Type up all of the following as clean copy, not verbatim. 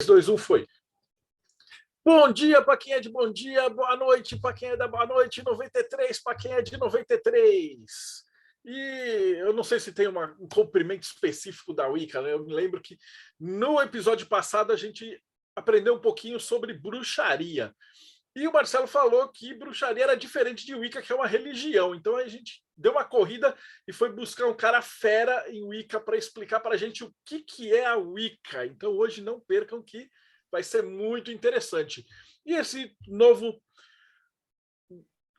2, 1, foi. Bom dia para quem é de bom dia, boa noite para quem é da boa noite, 93 para quem é de 93. E eu não sei se tem um comprimento específico da Wicca, né? Eu me lembro que no episódio passado a gente aprendeu um pouquinho sobre bruxaria. E o Marcelo falou que bruxaria era diferente de Wicca, que é uma religião. Então a gente deu uma corrida e foi buscar um cara fera em Wicca para explicar para a gente o que é a Wicca. Então hoje não percam que vai ser muito interessante. E esse novo,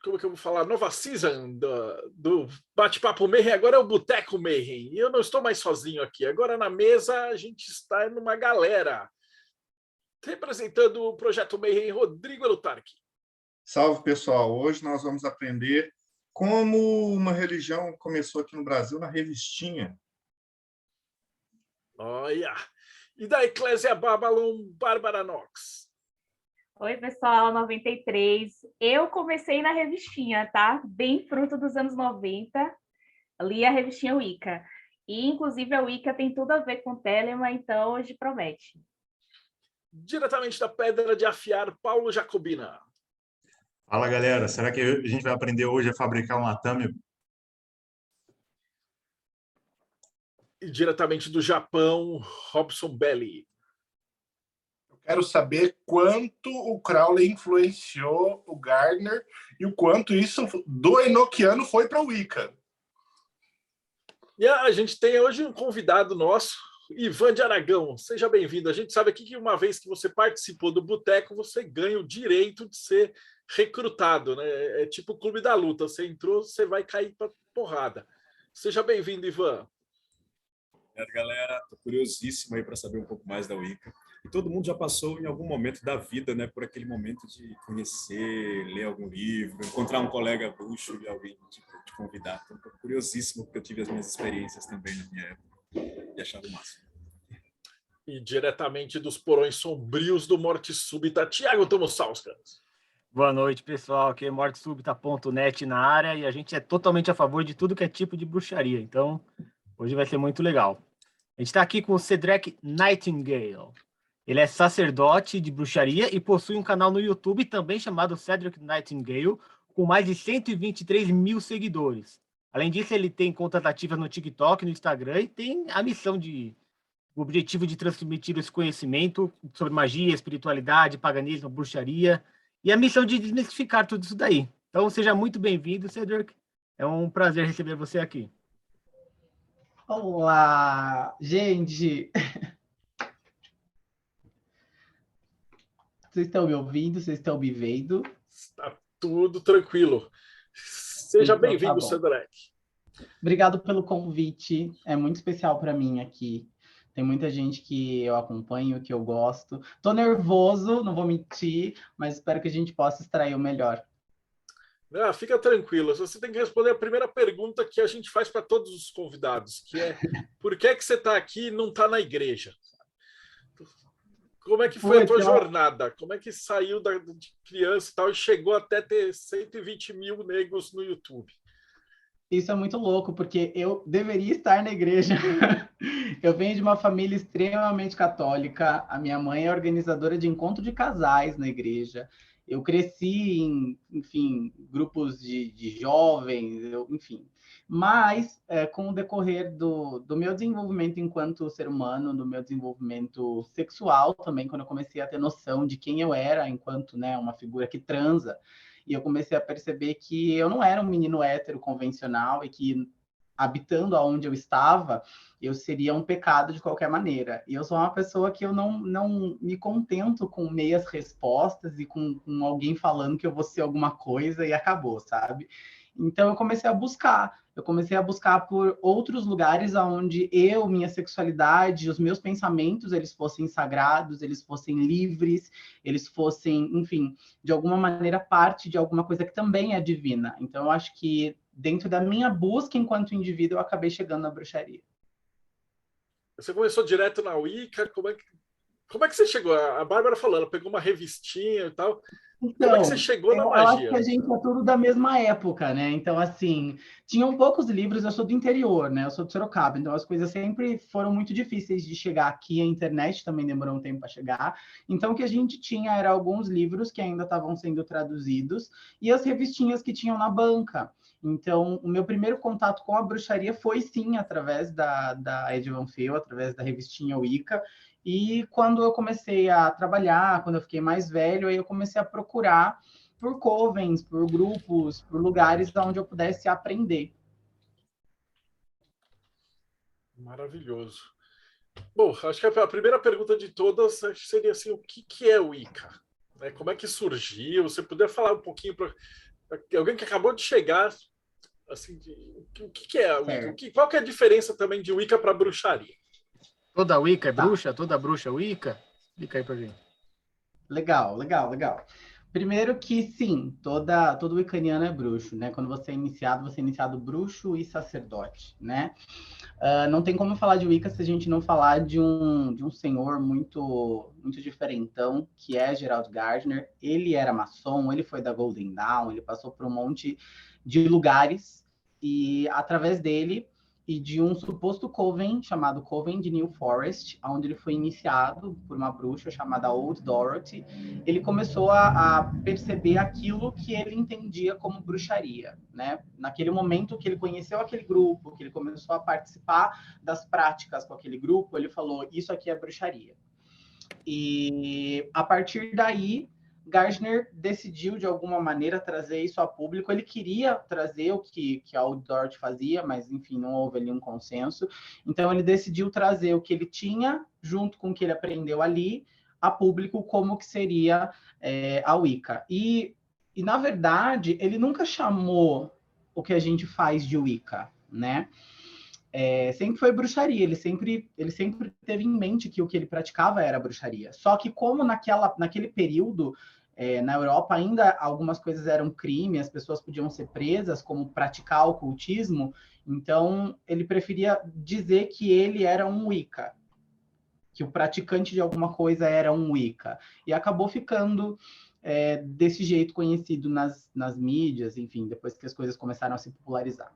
como é que eu vou falar? Nova season do Bate-Papo Mayhem, agora é o Boteco Mayhem. E eu não estou mais sozinho aqui. Agora na mesa a gente está numa galera. Representando o Projeto Mayhem, Rodrigo Elutarque. Salve, pessoal. Hoje nós vamos aprender como uma religião começou aqui no Brasil na revistinha. Olha! E da Eclésia Babylon, Bárbara Knox. Oi, pessoal, 93. Eu comecei na revistinha, tá? Bem fruto dos anos 90. Li a revistinha Wicca. E, inclusive, a Wicca tem tudo a ver com o Telemann, então hoje promete. Diretamente da Pedra de Afiar, Paulo Jacobina. Fala, galera. Será que a gente vai aprender hoje a fabricar um atame? E diretamente do Japão, Robson Belli. Eu quero saber quanto o Crowley influenciou o Gardner e o quanto isso do Enochiano foi para o Wicca. E a gente tem hoje um convidado nosso, Ivan de Aragão. Seja bem-vindo. A gente sabe aqui que uma vez que você participou do Boteco, você ganha o direito de ser recrutado, né? É tipo o Clube da Luta. Você entrou, você vai cair para porrada. Seja bem-vindo, Ivan. Obrigado, galera. Estou curiosíssimo aí para saber um pouco mais da Wicca. E todo mundo já passou em algum momento da vida, né, por aquele momento de conhecer, ler algum livro, encontrar um colega bruxo e alguém te convidar. Então, estou curiosíssimo porque eu tive as minhas experiências também na minha época e achava o máximo. E diretamente dos porões sombrios do Morte Súbita, Thiago Tomosauskas. Boa noite, pessoal. Aqui é mortesubita.net na área e a gente é totalmente a favor de tudo que é tipo de bruxaria. Então, hoje vai ser muito legal. A gente está aqui com o Cedric Nightingale. Ele é sacerdote de bruxaria e possui um canal no YouTube também chamado Cedric Nightingale, com mais de 123 mil seguidores. Além disso, ele tem contas ativas no TikTok, no Instagram e tem o objetivo de transmitir esse conhecimento sobre magia, espiritualidade, paganismo, bruxaria e a missão de desmistificar tudo isso daí. Então, seja muito bem-vindo, Cedric. É um prazer receber você aqui. Olá, gente! Vocês estão me ouvindo? Vocês estão me vendo? Está tudo tranquilo. Seja Então, bem-vindo, tá Cedric. Obrigado pelo convite. É muito especial para mim aqui. Tem muita gente que eu acompanho, que eu gosto. Tô nervoso, não vou mentir, mas espero que a gente possa extrair o melhor. Ah, fica tranquilo. Você tem que responder a primeira pergunta que a gente faz para todos os convidados, que é por que você está aqui e não está na igreja? Como é que foi a tua jornada? Como é que saiu de criança e tal e chegou até ter 120 mil negros no YouTube? Isso é muito louco, porque eu deveria estar na igreja. Eu venho de uma família extremamente católica. A minha mãe é organizadora de encontro de casais na igreja. Eu cresci em, enfim, grupos de jovens, enfim. Mas, com o decorrer do meu desenvolvimento enquanto ser humano, do meu desenvolvimento sexual também, quando eu comecei a ter noção de quem eu era enquanto, né, uma figura que transa, e eu comecei a perceber que eu não era um menino hétero convencional e que, habitando aonde eu estava, eu seria um pecado de qualquer maneira. E eu sou uma pessoa que eu não me contento com meias respostas e com alguém falando que eu vou ser alguma coisa e acabou, sabe? Então eu comecei a buscar por outros lugares onde eu, minha sexualidade, os meus pensamentos, eles fossem sagrados, eles fossem livres, eles fossem, enfim, de alguma maneira parte de alguma coisa que também é divina. Então eu acho que dentro da minha busca enquanto indivíduo, eu acabei chegando na bruxaria. Você começou direto na Wicca? Como é que Como é que você chegou? A Bárbara falou, ela pegou uma revistinha e tal. Como é Então, que você chegou na eu acho magia? que a gente é tudo da mesma época, né? Então, assim, tinham poucos livros, eu sou do interior, né? Eu sou de Sorocaba, então as coisas sempre foram muito difíceis de chegar aqui, a internet também demorou um tempo para chegar. Então, o que a gente tinha era alguns livros que ainda estavam sendo traduzidos e as revistinhas que tinham na banca. Então, o meu primeiro contato com a bruxaria foi, sim, através da Ed Van Feel, através da revistinha Wicca. E quando eu comecei a trabalhar, quando eu fiquei mais velho, aí eu comecei a procurar por covens, por grupos, por lugares onde eu pudesse aprender. Maravilhoso. Bom, acho que a primeira pergunta de todas seria assim, o que é o Wicca? Né? Como é que surgiu? Você puder falar um pouquinho para alguém que acabou de chegar, assim, o que é a Wicca? Qual que é a diferença também de Wicca para bruxaria? Toda Wicca é bruxa? Toda bruxa é Wicca? Explica aí pra gente. Legal. Primeiro que sim, todo wiccaniano é bruxo, né? Quando você é iniciado bruxo e sacerdote, né? Não tem como falar de Wicca se a gente não falar de um senhor muito diferentão, que é Gerald Gardner. Ele era maçom, ele foi da Golden Dawn, ele passou por um monte de lugares, e através dele e de um suposto coven chamado Coven de New Forest, onde ele foi iniciado por uma bruxa chamada Old Dorothy, ele começou a perceber aquilo que ele entendia como bruxaria, né? Naquele momento que ele conheceu aquele grupo, que ele começou a participar das práticas com aquele grupo, ele falou, isso aqui é bruxaria. E a partir daí, Gardner decidiu, de alguma maneira, trazer isso a público. Ele queria trazer o que a Old Dorothy fazia, mas, enfim, não houve ali um consenso. Então, ele decidiu trazer o que ele tinha, junto com o que ele aprendeu ali, a público, como que seria a Wicca. E, na verdade, ele nunca chamou o que a gente faz de Wicca, né? Sempre foi bruxaria, ele sempre teve em mente que o que ele praticava era bruxaria. Só que como naquele período, na Europa ainda algumas coisas eram crime, as pessoas podiam ser presas, como praticar ocultismo, então ele preferia dizer que ele era um Wicca, que o praticante de alguma coisa era um Wicca. E acabou ficando desse jeito conhecido nas mídias, enfim, depois que as coisas começaram a se popularizar.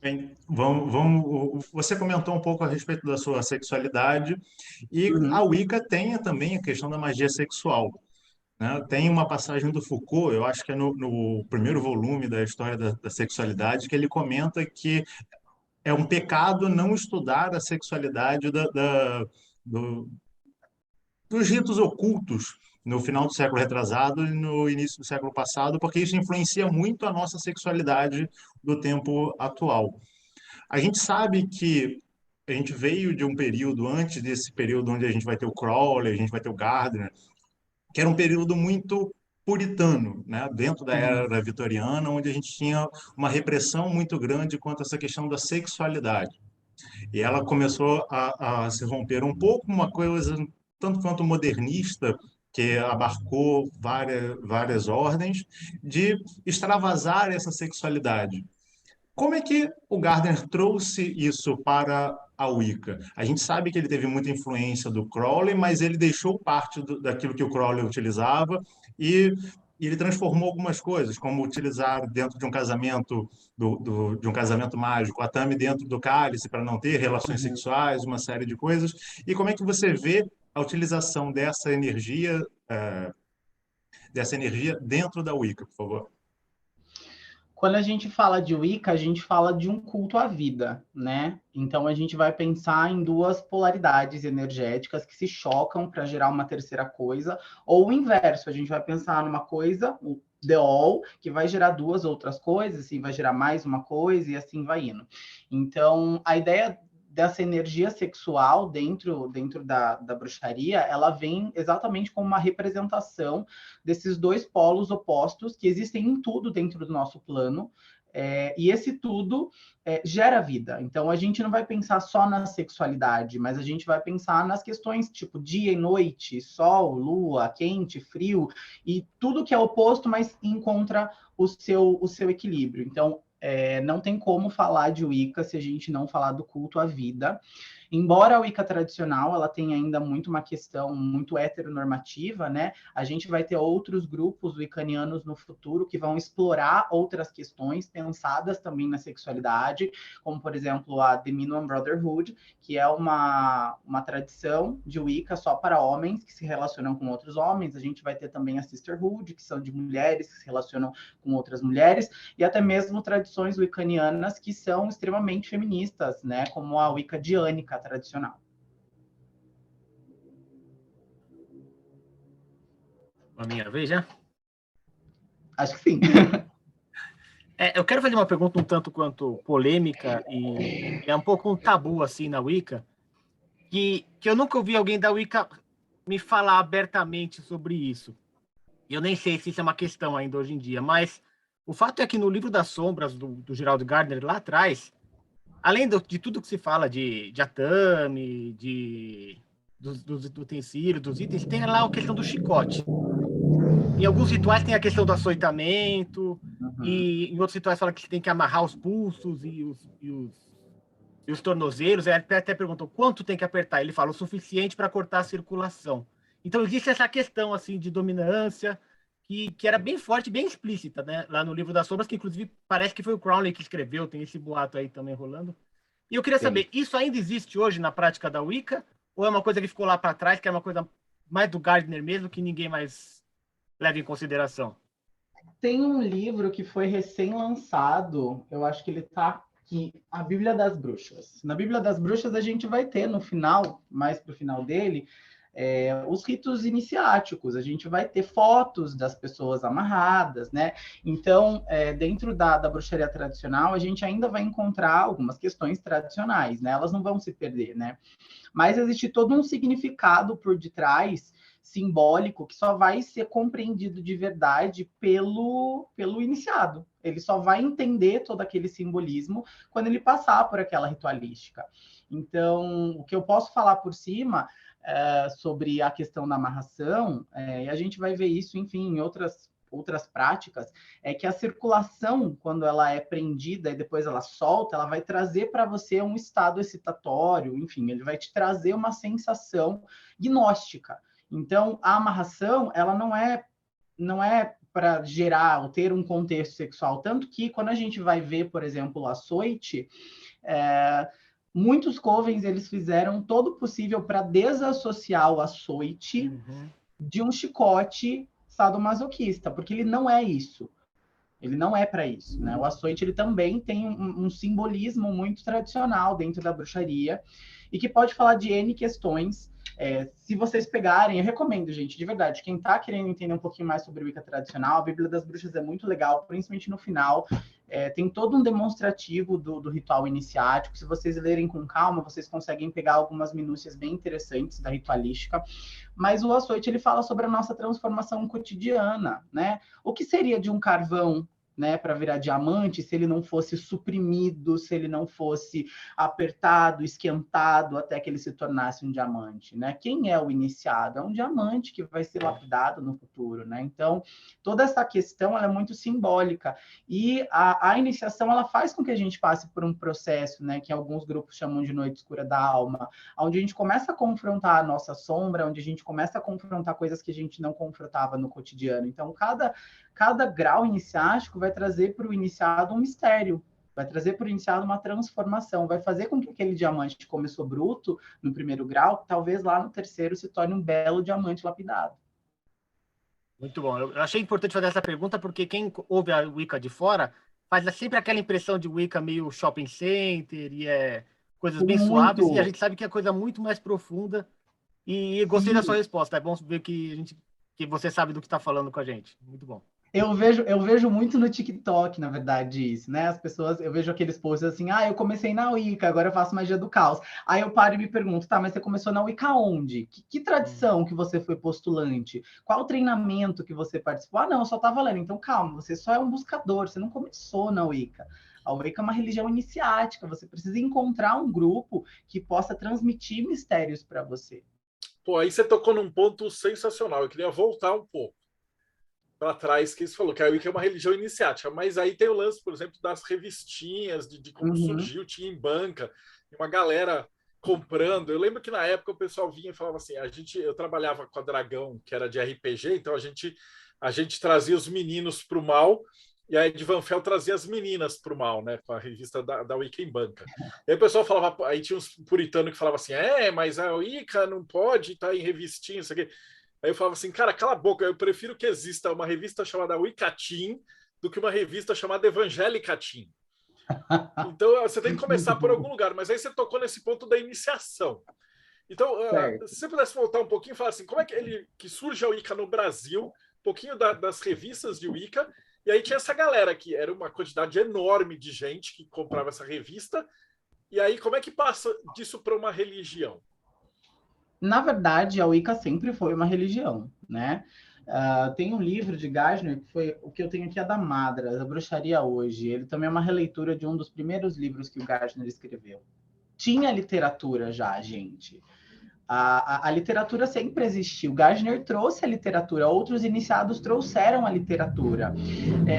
Bem, você comentou um pouco a respeito da sua sexualidade e a Wicca tem também a questão da magia sexual, né? Tem uma passagem do Foucault, eu acho que é no primeiro volume da História da Sexualidade, que ele comenta que é um pecado não estudar a sexualidade dos ritos ocultos no final do século retrasado e no início do século passado, porque isso influencia muito a nossa sexualidade do tempo atual. A gente sabe que a gente veio de um período, antes desse período onde a gente vai ter o Crowley, a gente vai ter o Gardner, que era um período muito puritano, né? Dentro da era vitoriana, onde a gente tinha uma repressão muito grande quanto a essa questão da sexualidade. E ela começou a se romper um pouco, uma coisa tanto quanto modernista, que abarcou várias ordens, de extravasar essa sexualidade. Como é que o Gardner trouxe isso para a Wicca? A gente sabe que ele teve muita influência do Crowley, mas ele deixou parte daquilo que o Crowley utilizava e ele transformou algumas coisas, como utilizar dentro de um casamento de um casamento mágico, a tame dentro do cálice para não ter relações sexuais, uma série de coisas. E como é que você vê a utilização dessa energia dentro da Wicca, por favor? Quando a gente fala de Wicca, a gente fala de um culto à vida, né? Então a gente vai pensar em duas polaridades energéticas que se chocam para gerar uma terceira coisa, ou o inverso, a gente vai pensar numa coisa, o The All, que vai gerar duas outras coisas, assim, vai gerar mais uma coisa e assim vai indo. Então, a ideia dessa energia sexual dentro da bruxaria, ela vem exatamente como uma representação desses dois polos opostos que existem em tudo dentro do nosso plano, e esse tudo gera vida. Então, a gente não vai pensar só na sexualidade, mas a gente vai pensar nas questões tipo dia e noite, sol, lua, quente, frio, e tudo que é oposto, mas encontra o seu equilíbrio. Então, não tem como falar de Wicca se a gente não falar do culto à vida. Embora a Wicca tradicional ela tenha ainda muito uma questão muito heteronormativa, né? A gente vai ter outros grupos wiccanianos no futuro que vão explorar outras questões pensadas também na sexualidade, como, por exemplo, a The Minuan Brotherhood, que é uma tradição de Wicca só para homens que se relacionam com outros homens. A gente vai ter também a Sisterhood, que são de mulheres que se relacionam com outras mulheres, e até mesmo tradições wiccanianas que são extremamente feministas, né? Como a Wicca diânica tradicional. A minha vez já? Acho que sim. Eu quero fazer uma pergunta um tanto quanto polêmica e é um pouco um tabu assim na Wicca, que eu nunca ouvi alguém da Wicca me falar abertamente sobre isso. Eu nem sei se isso é uma questão ainda hoje em dia, mas o fato é que no livro das sombras do Gerald Gardner lá atrás, além de tudo que se fala de atame, dos utensílios, dos itens, tem lá a questão do chicote. Em alguns rituais tem a questão do açoitamento, e em outros rituais fala que você tem que amarrar os pulsos e os tornozelos. Ele até perguntou quanto tem que apertar. Ele fala o suficiente para cortar a circulação. Então existe essa questão assim de dominância que era bem forte, bem explícita, né? Lá no livro das sombras, que inclusive parece que foi o Crowley que escreveu, tem esse boato aí também rolando. E eu queria saber, isso ainda existe hoje na prática da Wicca? Ou é uma coisa que ficou lá para trás, que é uma coisa mais do Gardner mesmo, que ninguém mais leva em consideração? Tem um livro que foi recém-lançado, eu acho que ele está aqui, a Bíblia das Bruxas. Na Bíblia das Bruxas a gente vai ter no final, mais para o final dele, os ritos iniciáticos. A gente vai ter fotos das pessoas amarradas, né? Então, dentro da bruxaria tradicional, a gente ainda vai encontrar algumas questões tradicionais, né? Elas não vão se perder, né? Mas existe todo um significado por detrás, simbólico, que só vai ser compreendido de verdade pelo iniciado. Ele só vai entender todo aquele simbolismo quando ele passar por aquela ritualística. Então, o que eu posso falar por cima sobre a questão da amarração, e a gente vai ver isso, enfim, em outras práticas, é que a circulação, quando ela é prendida e depois ela solta, ela vai trazer para você um estado excitatório, enfim, ele vai te trazer uma sensação gnóstica. Então, a amarração, ela não é para gerar ou ter um contexto sexual, tanto que quando a gente vai ver, por exemplo, o açoite, muitos covens eles fizeram todo o possível para desassociar o açoite de um chicote sadomasoquista, porque ele não é isso. Ele não é para isso, né? O açoite ele também tem um simbolismo muito tradicional dentro da bruxaria e que pode falar de N questões. Se vocês pegarem, eu recomendo, gente, de verdade, quem está querendo entender um pouquinho mais sobre Wicca tradicional, a Bíblia das Bruxas é muito legal, principalmente no final. Tem todo um demonstrativo do ritual iniciático. Se vocês lerem com calma, vocês conseguem pegar algumas minúcias bem interessantes da ritualística. Mas o açoite, ele fala sobre a nossa transformação cotidiana, né? O que seria de um carvão, né, para virar diamante, se ele não fosse suprimido, se ele não fosse apertado, esquentado, até que ele se tornasse um diamante, né? Quem é o iniciado? É um diamante que vai ser lapidado no futuro, né? Então, toda essa questão ela é muito simbólica. E a iniciação, ela faz com que a gente passe por um processo, né, que alguns grupos chamam de noite escura da alma, onde a gente começa a confrontar a nossa sombra, onde a gente começa a confrontar coisas que a gente não confrontava no cotidiano. Então, cada grau iniciático vai trazer para o iniciado um mistério, vai trazer para o iniciado uma transformação, vai fazer com que aquele diamante que começou bruto no primeiro grau, talvez lá no terceiro se torne um belo diamante lapidado. Muito bom. Eu achei importante fazer essa pergunta porque quem ouve a Wicca de fora faz sempre aquela impressão de Wicca meio shopping center e coisas bem suaves, e a gente sabe que é coisa muito mais profunda. E gostei da sua resposta. É bom ver que você sabe do que está falando com a gente. Muito bom. Eu vejo muito no TikTok, na verdade, isso, né? As pessoas, eu vejo aqueles posts assim, eu comecei na Wicca, agora eu faço magia do caos. Aí eu paro e me pergunto, tá, mas você começou na Wicca onde? Que tradição que você foi postulante? Qual treinamento que você participou? Não, eu só tava lendo. Então, calma, você só é um buscador, você não começou na Wicca. A Wicca é uma religião iniciática, você precisa encontrar um grupo que possa transmitir mistérios para você. Pô, aí você tocou num ponto sensacional. Eu queria voltar um pouco para trás, que você falou que a Wicca é uma religião iniciática, mas aí tem o lance, por exemplo, das revistinhas, de como surgiu, tinha em banca, uma galera comprando. Eu lembro que na época o pessoal vinha e falava assim, eu trabalhava com a Dragão, que era de RPG, então a gente trazia os meninos para o mal, e a Ed Van Fel trazia as meninas para o mal, né? Com a revista da Wicca em Banca. E aí o pessoal falava, aí tinha uns puritanos que falavam assim, mas a Wicca não pode estar em revistinha, isso aqui. Aí eu falava assim, cara, cala a boca, eu prefiro que exista uma revista chamada Wicca Teen do que uma revista chamada Evangélica Teen. Então você tem que começar por algum lugar, mas aí você tocou nesse ponto da iniciação. Então, se você pudesse voltar um pouquinho e falar assim, como é que surge a Wicca no Brasil, um pouquinho das revistas de Wicca, e aí tinha essa galera que era uma quantidade enorme de gente que comprava essa revista, e aí como é que passa disso para uma religião? Na verdade, a Wicca sempre foi uma religião, né? Tem um livro de Gardner, que foi o que eu tenho aqui, é da Madra, da Bruxaria Hoje. Ele também é uma releitura de um dos primeiros livros que o Gardner escreveu. Tinha literatura já, gente. A literatura sempre existiu. Gardner trouxe a literatura, outros iniciados trouxeram a literatura.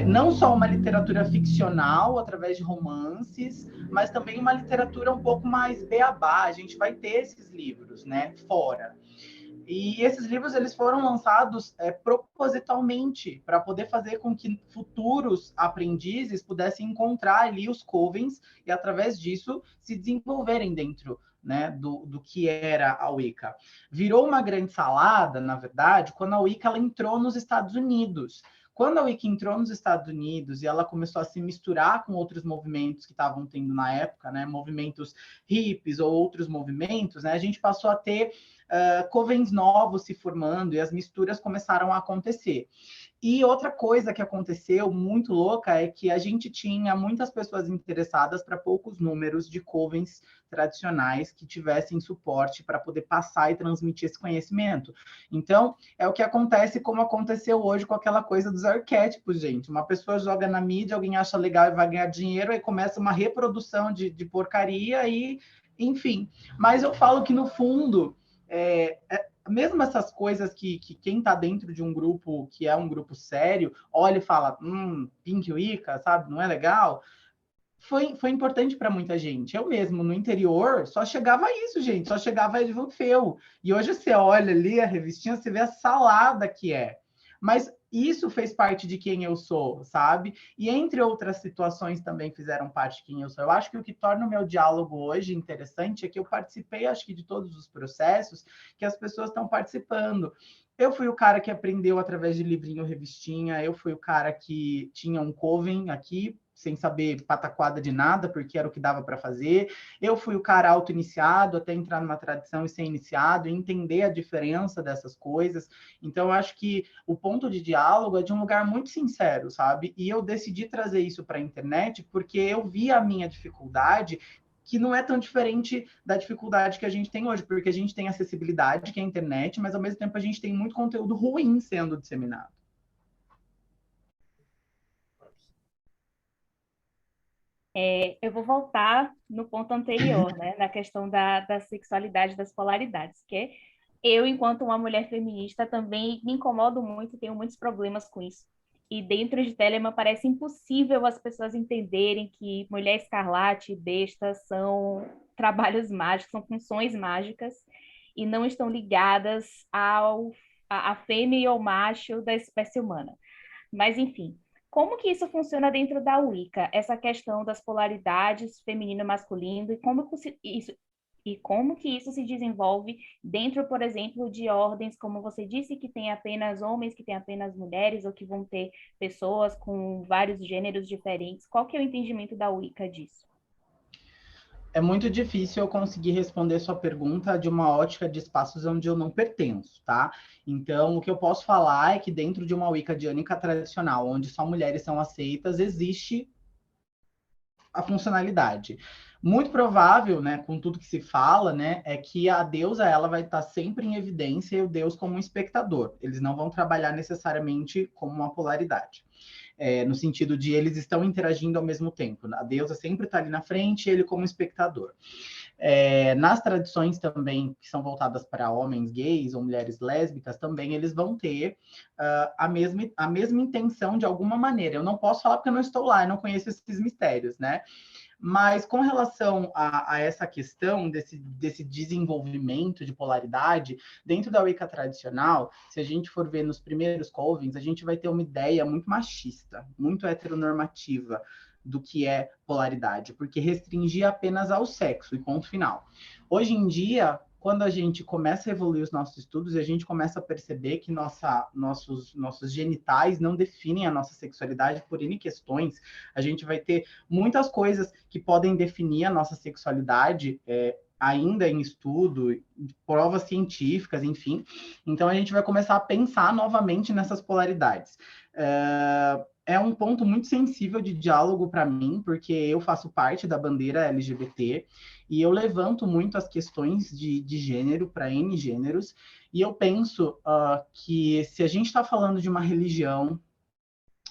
Não só uma literatura ficcional, através de romances, mas também uma literatura um pouco mais beabá. A gente vai ter esses livros, né, fora. E esses livros eles foram lançados propositalmente para poder fazer com que futuros aprendizes pudessem encontrar ali os covens e, através disso, se desenvolverem dentro, né, do que era a Wicca. Virou uma grande salada, na verdade, quando a Wicca ela entrou nos Estados Unidos. Quando a Wicca entrou nos Estados Unidos e ela começou a se misturar com outros movimentos que estavam tendo na época, né, movimentos hippies ou outros movimentos, né, a gente passou a ter covens novos se formando e as misturas começaram a acontecer. E outra coisa que aconteceu muito louca é que a gente tinha muitas pessoas interessadas para poucos números de covens tradicionais que tivessem suporte para poder passar e transmitir esse conhecimento. Então, é o que acontece como aconteceu hoje com aquela coisa dos arquétipos, gente. Uma pessoa joga na mídia, alguém acha legal e vai ganhar dinheiro, aí começa uma reprodução de porcaria e, enfim. Mas eu falo que, no fundo, mesmo essas coisas que quem está dentro de um grupo que é um grupo sério, olha e fala, Pink Wicca, sabe, não é legal? Foi importante para muita gente. Eu mesmo, no interior, só chegava isso, gente, só chegava Ed Van Fel. E hoje você olha ali a revistinha, você vê a salada que é. Mas isso fez parte de quem eu sou, sabe? E entre outras situações também fizeram parte de quem eu sou. Eu acho que o que torna o meu diálogo hoje interessante é que eu participei, acho que, de todos os processos que as pessoas estão participando. Eu fui o cara que aprendeu através de livrinho, revistinha. Eu fui o cara que tinha um coven aqui, sem saber pataquada de nada, porque era o que dava para fazer. Eu fui o cara auto-iniciado, até entrar numa tradição e ser iniciado, e entender a diferença dessas coisas. Então, eu acho que o ponto de diálogo é de um lugar muito sincero, sabe? E eu decidi trazer isso para a internet porque eu vi a minha dificuldade, que não é tão diferente da dificuldade que a gente tem hoje, porque a gente tem acessibilidade, que é a internet, mas, ao mesmo tempo, a gente tem muito conteúdo ruim sendo disseminado. Eu vou voltar no ponto anterior, né, na questão da sexualidade, das polaridades, que eu, enquanto uma mulher feminista, também me incomodo muito, tenho muitos problemas com isso. E dentro de Telemann parece impossível as pessoas entenderem que Mulher Escarlate e Besta são trabalhos mágicos, são funções mágicas e não estão ligadas à fêmea e ao macho da espécie humana. Mas, enfim, como que isso funciona dentro da Wicca? Essa questão das polaridades feminino e masculino, e como que isso se desenvolve dentro, por exemplo, de ordens, como você disse, que tem apenas homens, que tem apenas mulheres, ou que vão ter pessoas com vários gêneros diferentes. Qual que é o entendimento da Wicca disso? É muito difícil eu conseguir responder sua pergunta de uma ótica de espaços onde eu não pertenço, tá? Então, o que eu posso falar é que dentro de uma Wicca diânica tradicional, onde só mulheres são aceitas, existe a funcionalidade. Muito provável, né, com tudo que se fala, né, é que a deusa ela vai estar sempre em evidência e o deus como um espectador. Eles não vão trabalhar necessariamente como uma polaridade. No sentido de eles estão interagindo ao mesmo tempo. A deusa sempre está ali na frente e ele como espectador. Nas tradições também que são voltadas para homens gays ou mulheres lésbicas, também eles vão ter a mesma intenção de alguma maneira. Eu não posso falar porque eu não estou lá, eu não conheço esses mistérios, né? Mas com relação a essa questão desse desenvolvimento de polaridade, dentro da Wicca tradicional, se a gente for ver nos primeiros covens, a gente vai ter uma ideia muito machista, muito heteronormativa do que é polaridade, porque restringia apenas ao sexo e ponto final. Hoje em dia, quando a gente começa a evoluir os nossos estudos, a gente começa a perceber que nossos genitais não definem a nossa sexualidade por N questões. A gente vai ter muitas coisas que podem definir a nossa sexualidade, ainda em estudo, provas científicas, enfim. Então, a gente vai começar a pensar novamente nessas polaridades. É um ponto muito sensível de diálogo para mim, porque eu faço parte da bandeira LGBT e eu levanto muito as questões de gênero para N gêneros, e eu penso que se a gente está falando de uma religião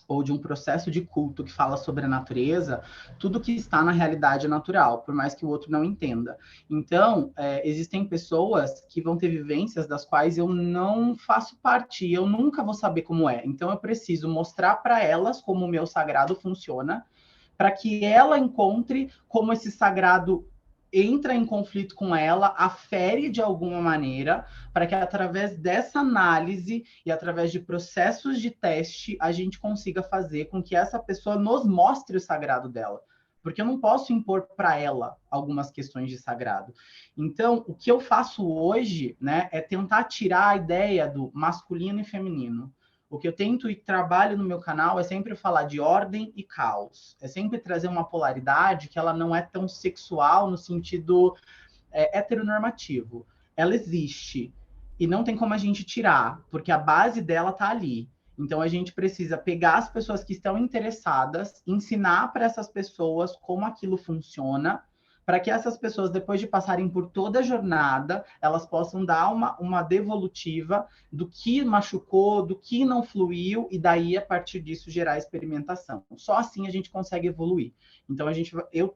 ou de um processo de culto que fala sobre a natureza, tudo que está na realidade é natural, por mais que o outro não entenda. Então, existem pessoas que vão ter vivências das quais eu não faço parte, eu nunca vou saber como é. Então, eu preciso mostrar para elas como o meu sagrado funciona, para que ela encontre como esse sagrado entra em conflito com ela, afere de alguma maneira, para que através dessa análise e através de processos de teste, a gente consiga fazer com que essa pessoa nos mostre o sagrado dela. Porque eu não posso impor para ela algumas questões de sagrado. Então, o que eu faço hoje, né, é tentar tirar a ideia do masculino e feminino. O que eu tento e trabalho no meu canal é sempre falar de ordem e caos. É sempre trazer uma polaridade que ela não é tão sexual no sentido heteronormativo. Ela existe e não tem como a gente tirar, porque a base dela está ali. Então, a gente precisa pegar as pessoas que estão interessadas, ensinar para essas pessoas como aquilo funciona, para que essas pessoas, depois de passarem por toda a jornada, elas possam dar uma devolutiva do que machucou, do que não fluiu, e daí, a partir disso, gerar experimentação. Só assim a gente consegue evoluir. Então,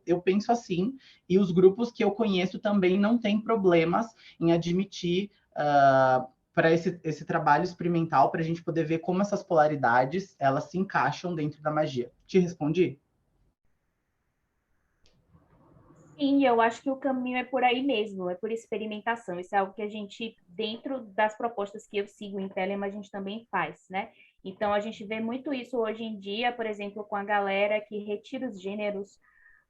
eu penso assim, e os grupos que eu conheço também não têm problemas em admitir para esse trabalho experimental, para a gente poder ver como essas polaridades elas se encaixam dentro da magia. Te respondi? Sim, eu acho que o caminho é por aí mesmo, é por experimentação. Isso é algo que a gente, dentro das propostas que eu sigo em Telema, a gente também faz, né? Então, a gente vê muito isso hoje em dia, por exemplo, com a galera que retira os gêneros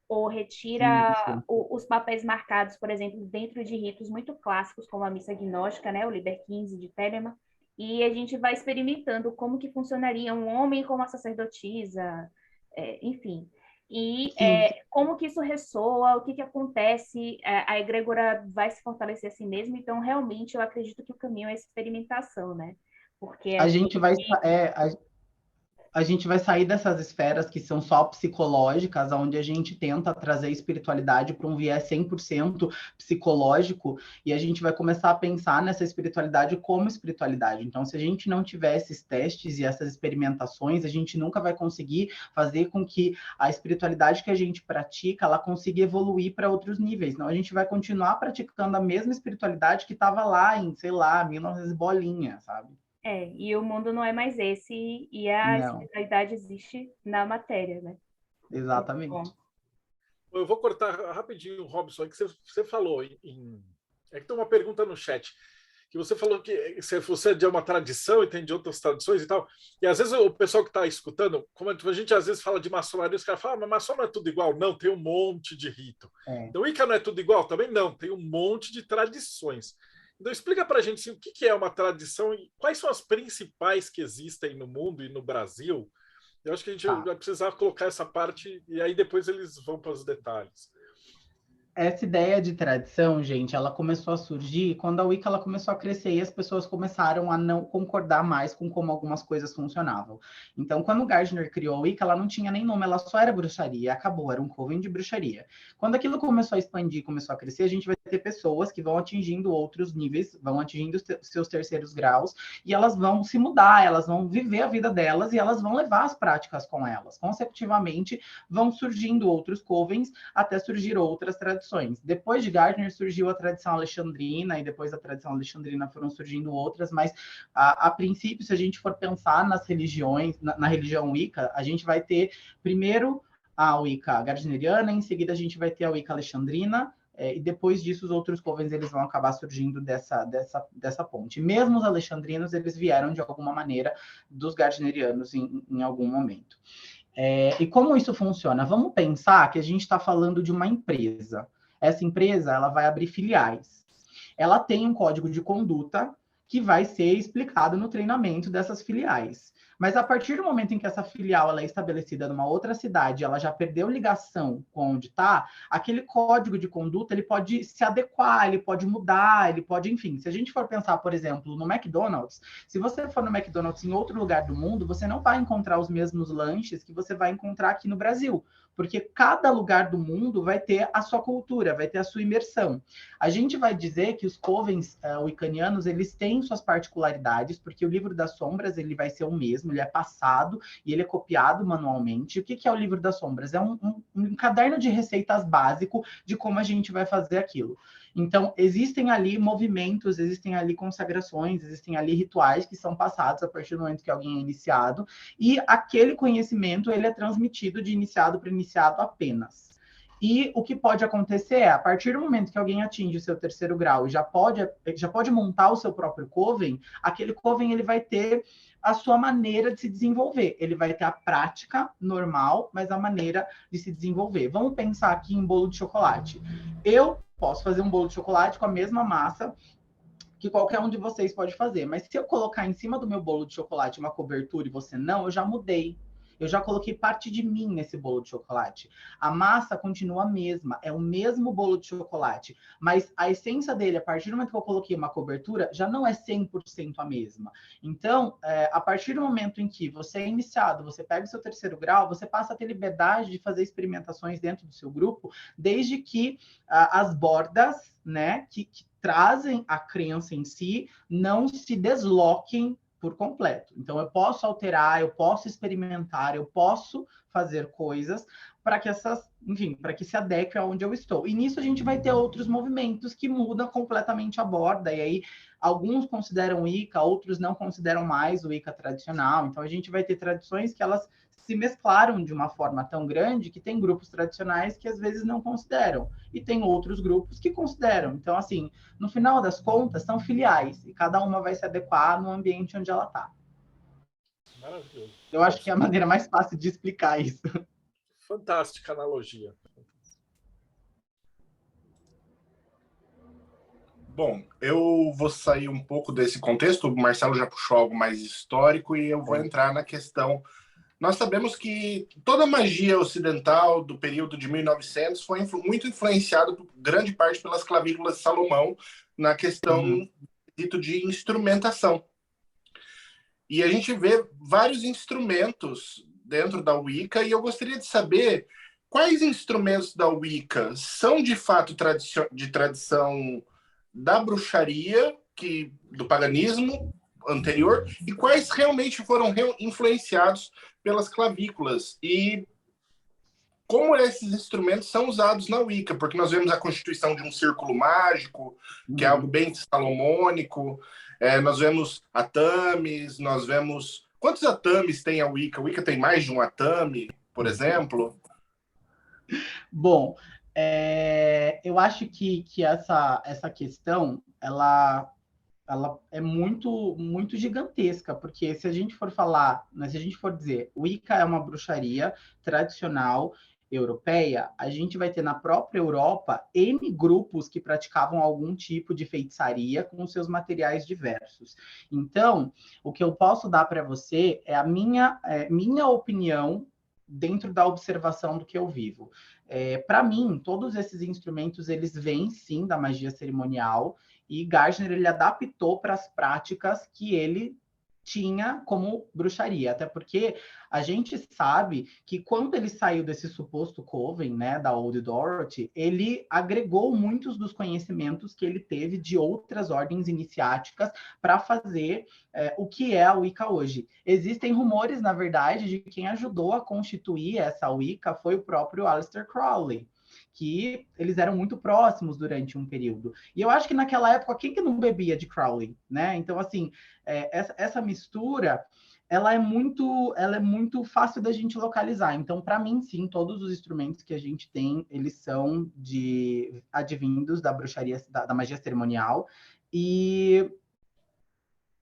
ou retira os papéis marcados, por exemplo, dentro de ritos muito clássicos, como a missa gnóstica, né? O Liber 15 de Telema, e a gente vai experimentando como que funcionaria um homem como a sacerdotisa, enfim. E como que isso ressoa, o que que acontece, a egrégora vai se fortalecer assim mesmo. Então, realmente, eu acredito que o caminho é a experimentação, né? Porque a gente vai sair dessas esferas que são só psicológicas, onde a gente tenta trazer a espiritualidade para um viés 100% psicológico, e a gente vai começar a pensar nessa espiritualidade como espiritualidade. Então, se a gente não tiver esses testes e essas experimentações, a gente nunca vai conseguir fazer com que a espiritualidade que a gente pratica, ela consiga evoluir para outros níveis. Não, a gente vai continuar praticando a mesma espiritualidade que estava lá em, sei lá, 1900 bolinha, sabe? E o mundo não é mais esse, e a espiritualidade existe na matéria, né? Exatamente. Eu vou cortar rapidinho, Robson, que você falou É que tem uma pergunta no chat, que você falou que você é de uma tradição e tem de outras tradições e tal, e às vezes o pessoal que está escutando, como a gente às vezes fala de maçonaria, os caras falam, mas maçom não é tudo igual? Não, tem um monte de rito. Então, Wicca não é tudo igual? Também não, tem um monte de tradições. Então, explica para a gente assim, o que é uma tradição e quais são as principais que existem no mundo e no Brasil. Eu acho que a gente vai precisar colocar essa parte e aí depois eles vão para os detalhes. Essa ideia de tradição, gente, ela começou a surgir quando a Wicca ela começou a crescer e as pessoas começaram a não concordar mais com como algumas coisas funcionavam. Então, quando o Gardner criou a Wicca, ela não tinha nem nome, ela só era bruxaria, acabou, era um coven de bruxaria. Quando aquilo começou a expandir, começou a crescer, a gente vai ter pessoas que vão atingindo outros níveis, vão atingindo seus terceiros graus, e elas vão se mudar, elas vão viver a vida delas e elas vão levar as práticas com elas. Consecutivamente, vão surgindo outros covens até surgir outras tradições. Depois de Gardner surgiu a tradição alexandrina e depois da tradição alexandrina foram surgindo outras, mas a princípio, se a gente for pensar nas religiões, na religião Wicca, a gente vai ter primeiro a Wicca gardneriana, em seguida a gente vai ter a Wicca alexandrina, e depois disso os outros covens eles vão acabar surgindo dessa ponte. Mesmo os alexandrinos, eles vieram de alguma maneira dos gardnerianos em algum momento. E como isso funciona? Vamos pensar que a gente está falando de uma empresa. Essa empresa ela vai abrir filiais. Ela tem um código de conduta que vai ser explicado no treinamento dessas filiais. Mas a partir do momento em que essa filial ela é estabelecida numa outra cidade, ela já perdeu ligação com onde está, aquele código de conduta ele pode se adequar, ele pode mudar, ele pode, enfim. Se a gente for pensar, por exemplo, no McDonald's, se você for no McDonald's em outro lugar do mundo, você não vai encontrar os mesmos lanches que você vai encontrar aqui no Brasil, porque cada lugar do mundo vai ter a sua cultura, vai ter a sua imersão. A gente vai dizer que os covens wiccanianos, eles têm suas particularidades, porque o livro das sombras, ele vai ser o mesmo, ele é passado e ele é copiado manualmente. O que é o livro das sombras? É um caderno de receitas básico de como a gente vai fazer aquilo. Então, existem ali movimentos, existem ali consagrações, existem ali rituais que são passados a partir do momento que alguém é iniciado, e aquele conhecimento ele é transmitido de iniciado para iniciado apenas. E o que pode acontecer é, a partir do momento que alguém atinge o seu 3º grau e já pode montar o seu próprio coven, aquele coven ele vai ter a sua maneira de se desenvolver. Ele vai ter a prática normal, mas a maneira de se desenvolver. Vamos pensar aqui em bolo de chocolate. Eu posso fazer um bolo de chocolate com a mesma massa que qualquer um de vocês pode fazer. Mas se eu colocar em cima do meu bolo de chocolate uma cobertura e você não, eu já mudei. Eu já coloquei parte de mim nesse bolo de chocolate. A massa continua a mesma, é o mesmo bolo de chocolate, mas a essência dele, a partir do momento que eu coloquei uma cobertura, já não é 100% a mesma. Então, a partir do momento em que você é iniciado, você pega o seu 3º grau, você passa a ter liberdade de fazer experimentações dentro do seu grupo, desde que as bordas, né, que trazem a crença em si, não se desloquem por completo. Então, eu posso alterar, eu posso experimentar, eu posso fazer coisas para que para que se adeque aonde eu estou. E nisso a gente vai ter outros movimentos que mudam completamente a borda, e aí alguns consideram Wicca, outros não consideram mais o Wicca tradicional. Então, a gente vai ter tradições que elas se mesclaram de uma forma tão grande que tem grupos tradicionais que às vezes não consideram, e tem outros grupos que consideram. Então, assim, no final das contas, são filiais, e cada uma vai se adequar no ambiente onde ela está. Maravilhoso. Eu acho que é a maneira mais fácil de explicar isso. Fantástica analogia. Bom, eu vou sair um pouco desse contexto, o Marcelo já puxou algo mais histórico e eu vou entrar na questão. Nós sabemos que toda a magia ocidental do período de 1900 foi muito influenciada, grande parte, pelas clavículas de Salomão na questão de instrumentação. E a gente vê vários instrumentos dentro da Wicca, e eu gostaria de saber quais instrumentos da Wicca são, de fato, de tradição da bruxaria, do paganismo anterior, e quais realmente foram influenciados pelas clavículas, e como esses instrumentos são usados na Wicca, porque nós vemos a constituição de um círculo mágico, que é algo bem salomônico, nós vemos atames, nós vemos... Quantos atames tem a Wicca? A Wicca tem mais de um atame, por exemplo? Bom, eu acho que essa questão, ela é muito, muito gigantesca, porque se a gente for falar, se a gente for dizer Wicca é uma bruxaria tradicional europeia, a gente vai ter na própria Europa N grupos que praticavam algum tipo de feitiçaria com seus materiais diversos. Então, o que eu posso dar para você é a minha opinião dentro da observação do que eu vivo. Para mim, todos esses instrumentos, eles vêm, sim, da magia cerimonial, e Gardner, ele adaptou para as práticas que ele tinha como bruxaria, até porque a gente sabe que quando ele saiu desse suposto coven, né, da Old Dorothy, ele agregou muitos dos conhecimentos que ele teve de outras ordens iniciáticas para fazer o que é a Wicca hoje. Existem rumores, na verdade, de que quem ajudou a constituir essa Wicca foi o próprio Aleister Crowley, que eles eram muito próximos durante um período. E eu acho que naquela época, quem que não bebia de Crowley, né? Então, assim, essa mistura, ela é muito fácil da gente localizar. Então, para mim, sim, todos os instrumentos que a gente tem, eles são advindos da bruxaria, da magia cerimonial, e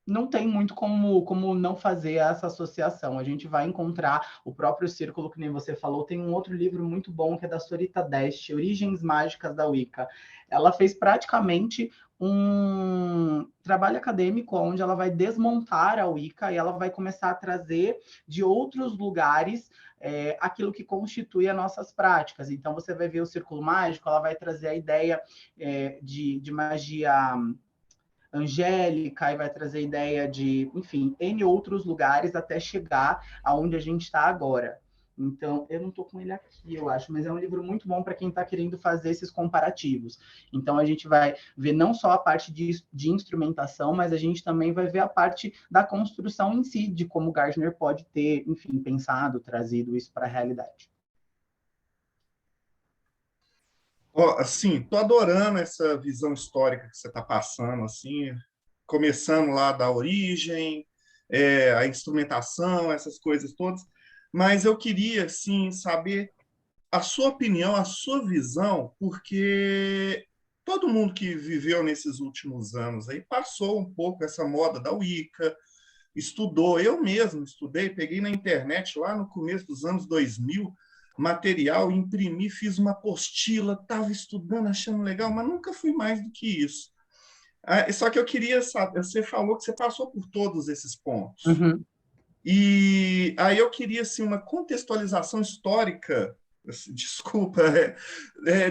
não tem muito como não fazer essa associação. A gente vai encontrar o próprio círculo, que nem você falou. Tem um outro livro muito bom, que é da Sorita Dest, Origens Mágicas da Wicca. Ela fez praticamente um trabalho acadêmico onde ela vai desmontar a Wicca e ela vai começar a trazer de outros lugares aquilo que constitui as nossas práticas. Então, você vai ver o círculo mágico, ela vai trazer a ideia de magia angélica, e vai trazer ideia de, enfim, N outros lugares até chegar aonde a gente está agora. Então, eu não estou com ele aqui, eu acho, mas é um livro muito bom para quem está querendo fazer esses comparativos. Então, a gente vai ver não só a parte de instrumentação, mas a gente também vai ver a parte da construção em si, de como Gardner pode ter, enfim, pensado, trazido isso para a realidade. Assim, tô adorando essa visão histórica que você está passando, assim, começando lá da origem, a instrumentação, essas coisas todas. Mas eu queria, assim, saber a sua opinião, a sua visão, porque todo mundo que viveu nesses últimos anos aí passou um pouco essa moda da Wicca, estudou. Eu mesmo estudei, peguei na internet lá no começo dos anos 2000, material, imprimi, fiz uma apostila, estava estudando, achando legal, mas nunca fui mais do que isso. Só que eu queria saber, você falou que você passou por todos esses pontos. Uhum. E aí eu queria assim, uma contextualização histórica, desculpa,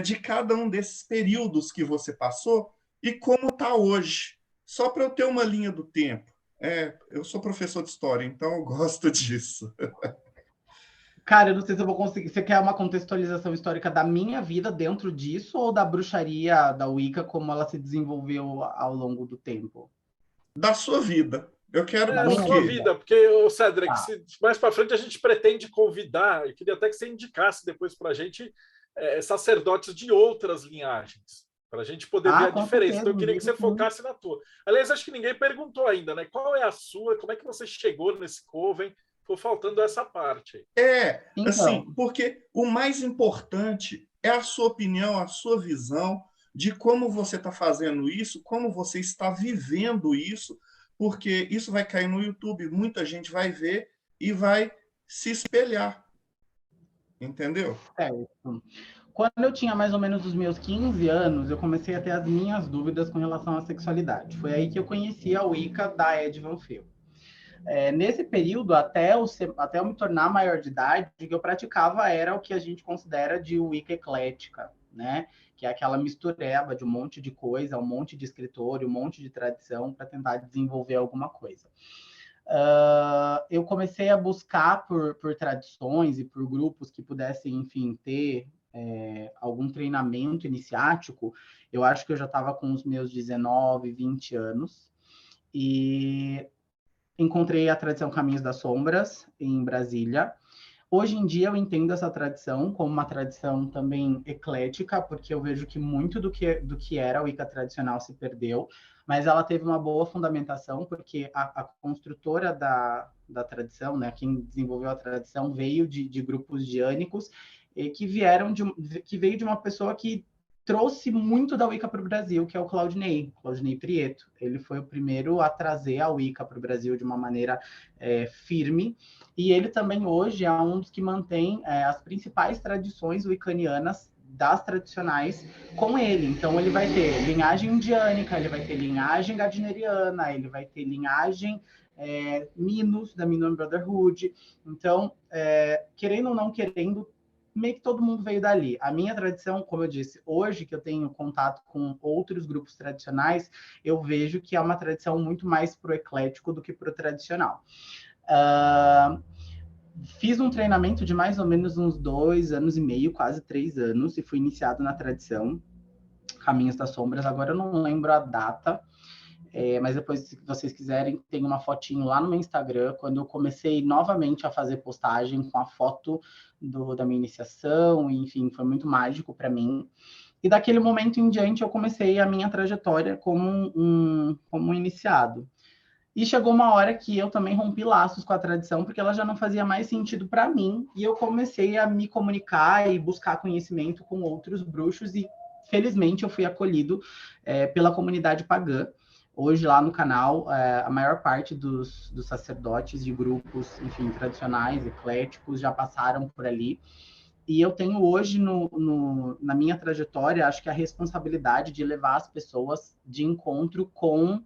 de cada um desses períodos que você passou e como está hoje, só para eu ter uma linha do tempo. Eu sou professor de história, então eu gosto disso. Cara, eu não sei se eu vou conseguir. Você quer uma contextualização histórica da minha vida dentro disso ou da bruxaria da Wicca, como ela se desenvolveu ao longo do tempo? Da sua vida. Eu quero Da Da minha sua vida. vida, porque, o Cedric, Tá. mais para frente a gente pretende convidar, eu queria até que você indicasse depois para a gente sacerdotes de outras linhagens, para a gente poder ver a Com diferença. certeza, Então, eu queria que você sim. focasse na tua. Aliás, acho que ninguém perguntou ainda, né? Qual é a sua, como é que você chegou nesse coven? Ficou faltando essa parte. Então, Assim, porque o mais importante é a sua opinião, a sua visão de como você está fazendo isso, como você está vivendo isso, porque isso vai cair no YouTube, muita gente vai ver e vai se espelhar. Entendeu? certo. Quando eu tinha mais ou menos os meus 15 anos, eu comecei a ter as minhas dúvidas com relação à sexualidade. Foi aí que eu conheci a Wicca da Ed Van Veel. Nesse período, até eu me tornar maior de idade, o que eu praticava era o que a gente considera de Wicca eclética, né? Que é aquela mistureba de um monte de coisa, um monte de escritor, um monte de tradição para tentar desenvolver alguma coisa. Eu comecei a buscar por tradições e por grupos que pudessem, enfim, ter algum treinamento iniciático. Eu acho que eu já estava com os meus 19, 20 anos, e encontrei a tradição Caminhos das Sombras, em Brasília. Hoje em dia eu entendo essa tradição como uma tradição também eclética, porque eu vejo que muito do que era a Wicca tradicional se perdeu, mas ela teve uma boa fundamentação, porque a construtora da tradição, né, quem desenvolveu a tradição, veio de grupos diânicos, que veio de uma pessoa que trouxe muito da Wicca para o Brasil, que é o Claudinei Prieto. Ele foi o primeiro a trazer a Wicca para o Brasil de uma maneira firme, e ele também hoje é um dos que mantém as principais tradições wiccanianas das tradicionais com ele. Então ele vai ter linhagem indiânica, ele vai ter linhagem gardneriana, ele vai ter linhagem Minos, da Minoan Brotherhood. Então, querendo ou não querendo, meio que todo mundo veio dali. A minha tradição, como eu disse, hoje que eu tenho contato com outros grupos tradicionais, eu vejo que é uma tradição muito mais pro eclético do que pro tradicional. Fiz um treinamento de mais ou menos uns 2 anos e meio, quase 3 anos, e fui iniciado na tradição Caminhos das Sombras. Agora eu não lembro a data, mas depois, se vocês quiserem, tem uma fotinho lá no meu Instagram, quando eu comecei novamente a fazer postagem com a foto da minha iniciação, e, enfim, foi muito mágico para mim. E daquele momento em diante eu comecei a minha trajetória como um iniciado. E chegou uma hora que eu também rompi laços com a tradição, porque ela já não fazia mais sentido para mim, e eu comecei a me comunicar e buscar conhecimento com outros bruxos, e felizmente eu fui acolhido pela comunidade pagã. Hoje, lá no canal, a maior parte dos sacerdotes de grupos, enfim, tradicionais, ecléticos, já passaram por ali. E eu tenho hoje, na minha trajetória, acho que a responsabilidade de levar as pessoas de encontro com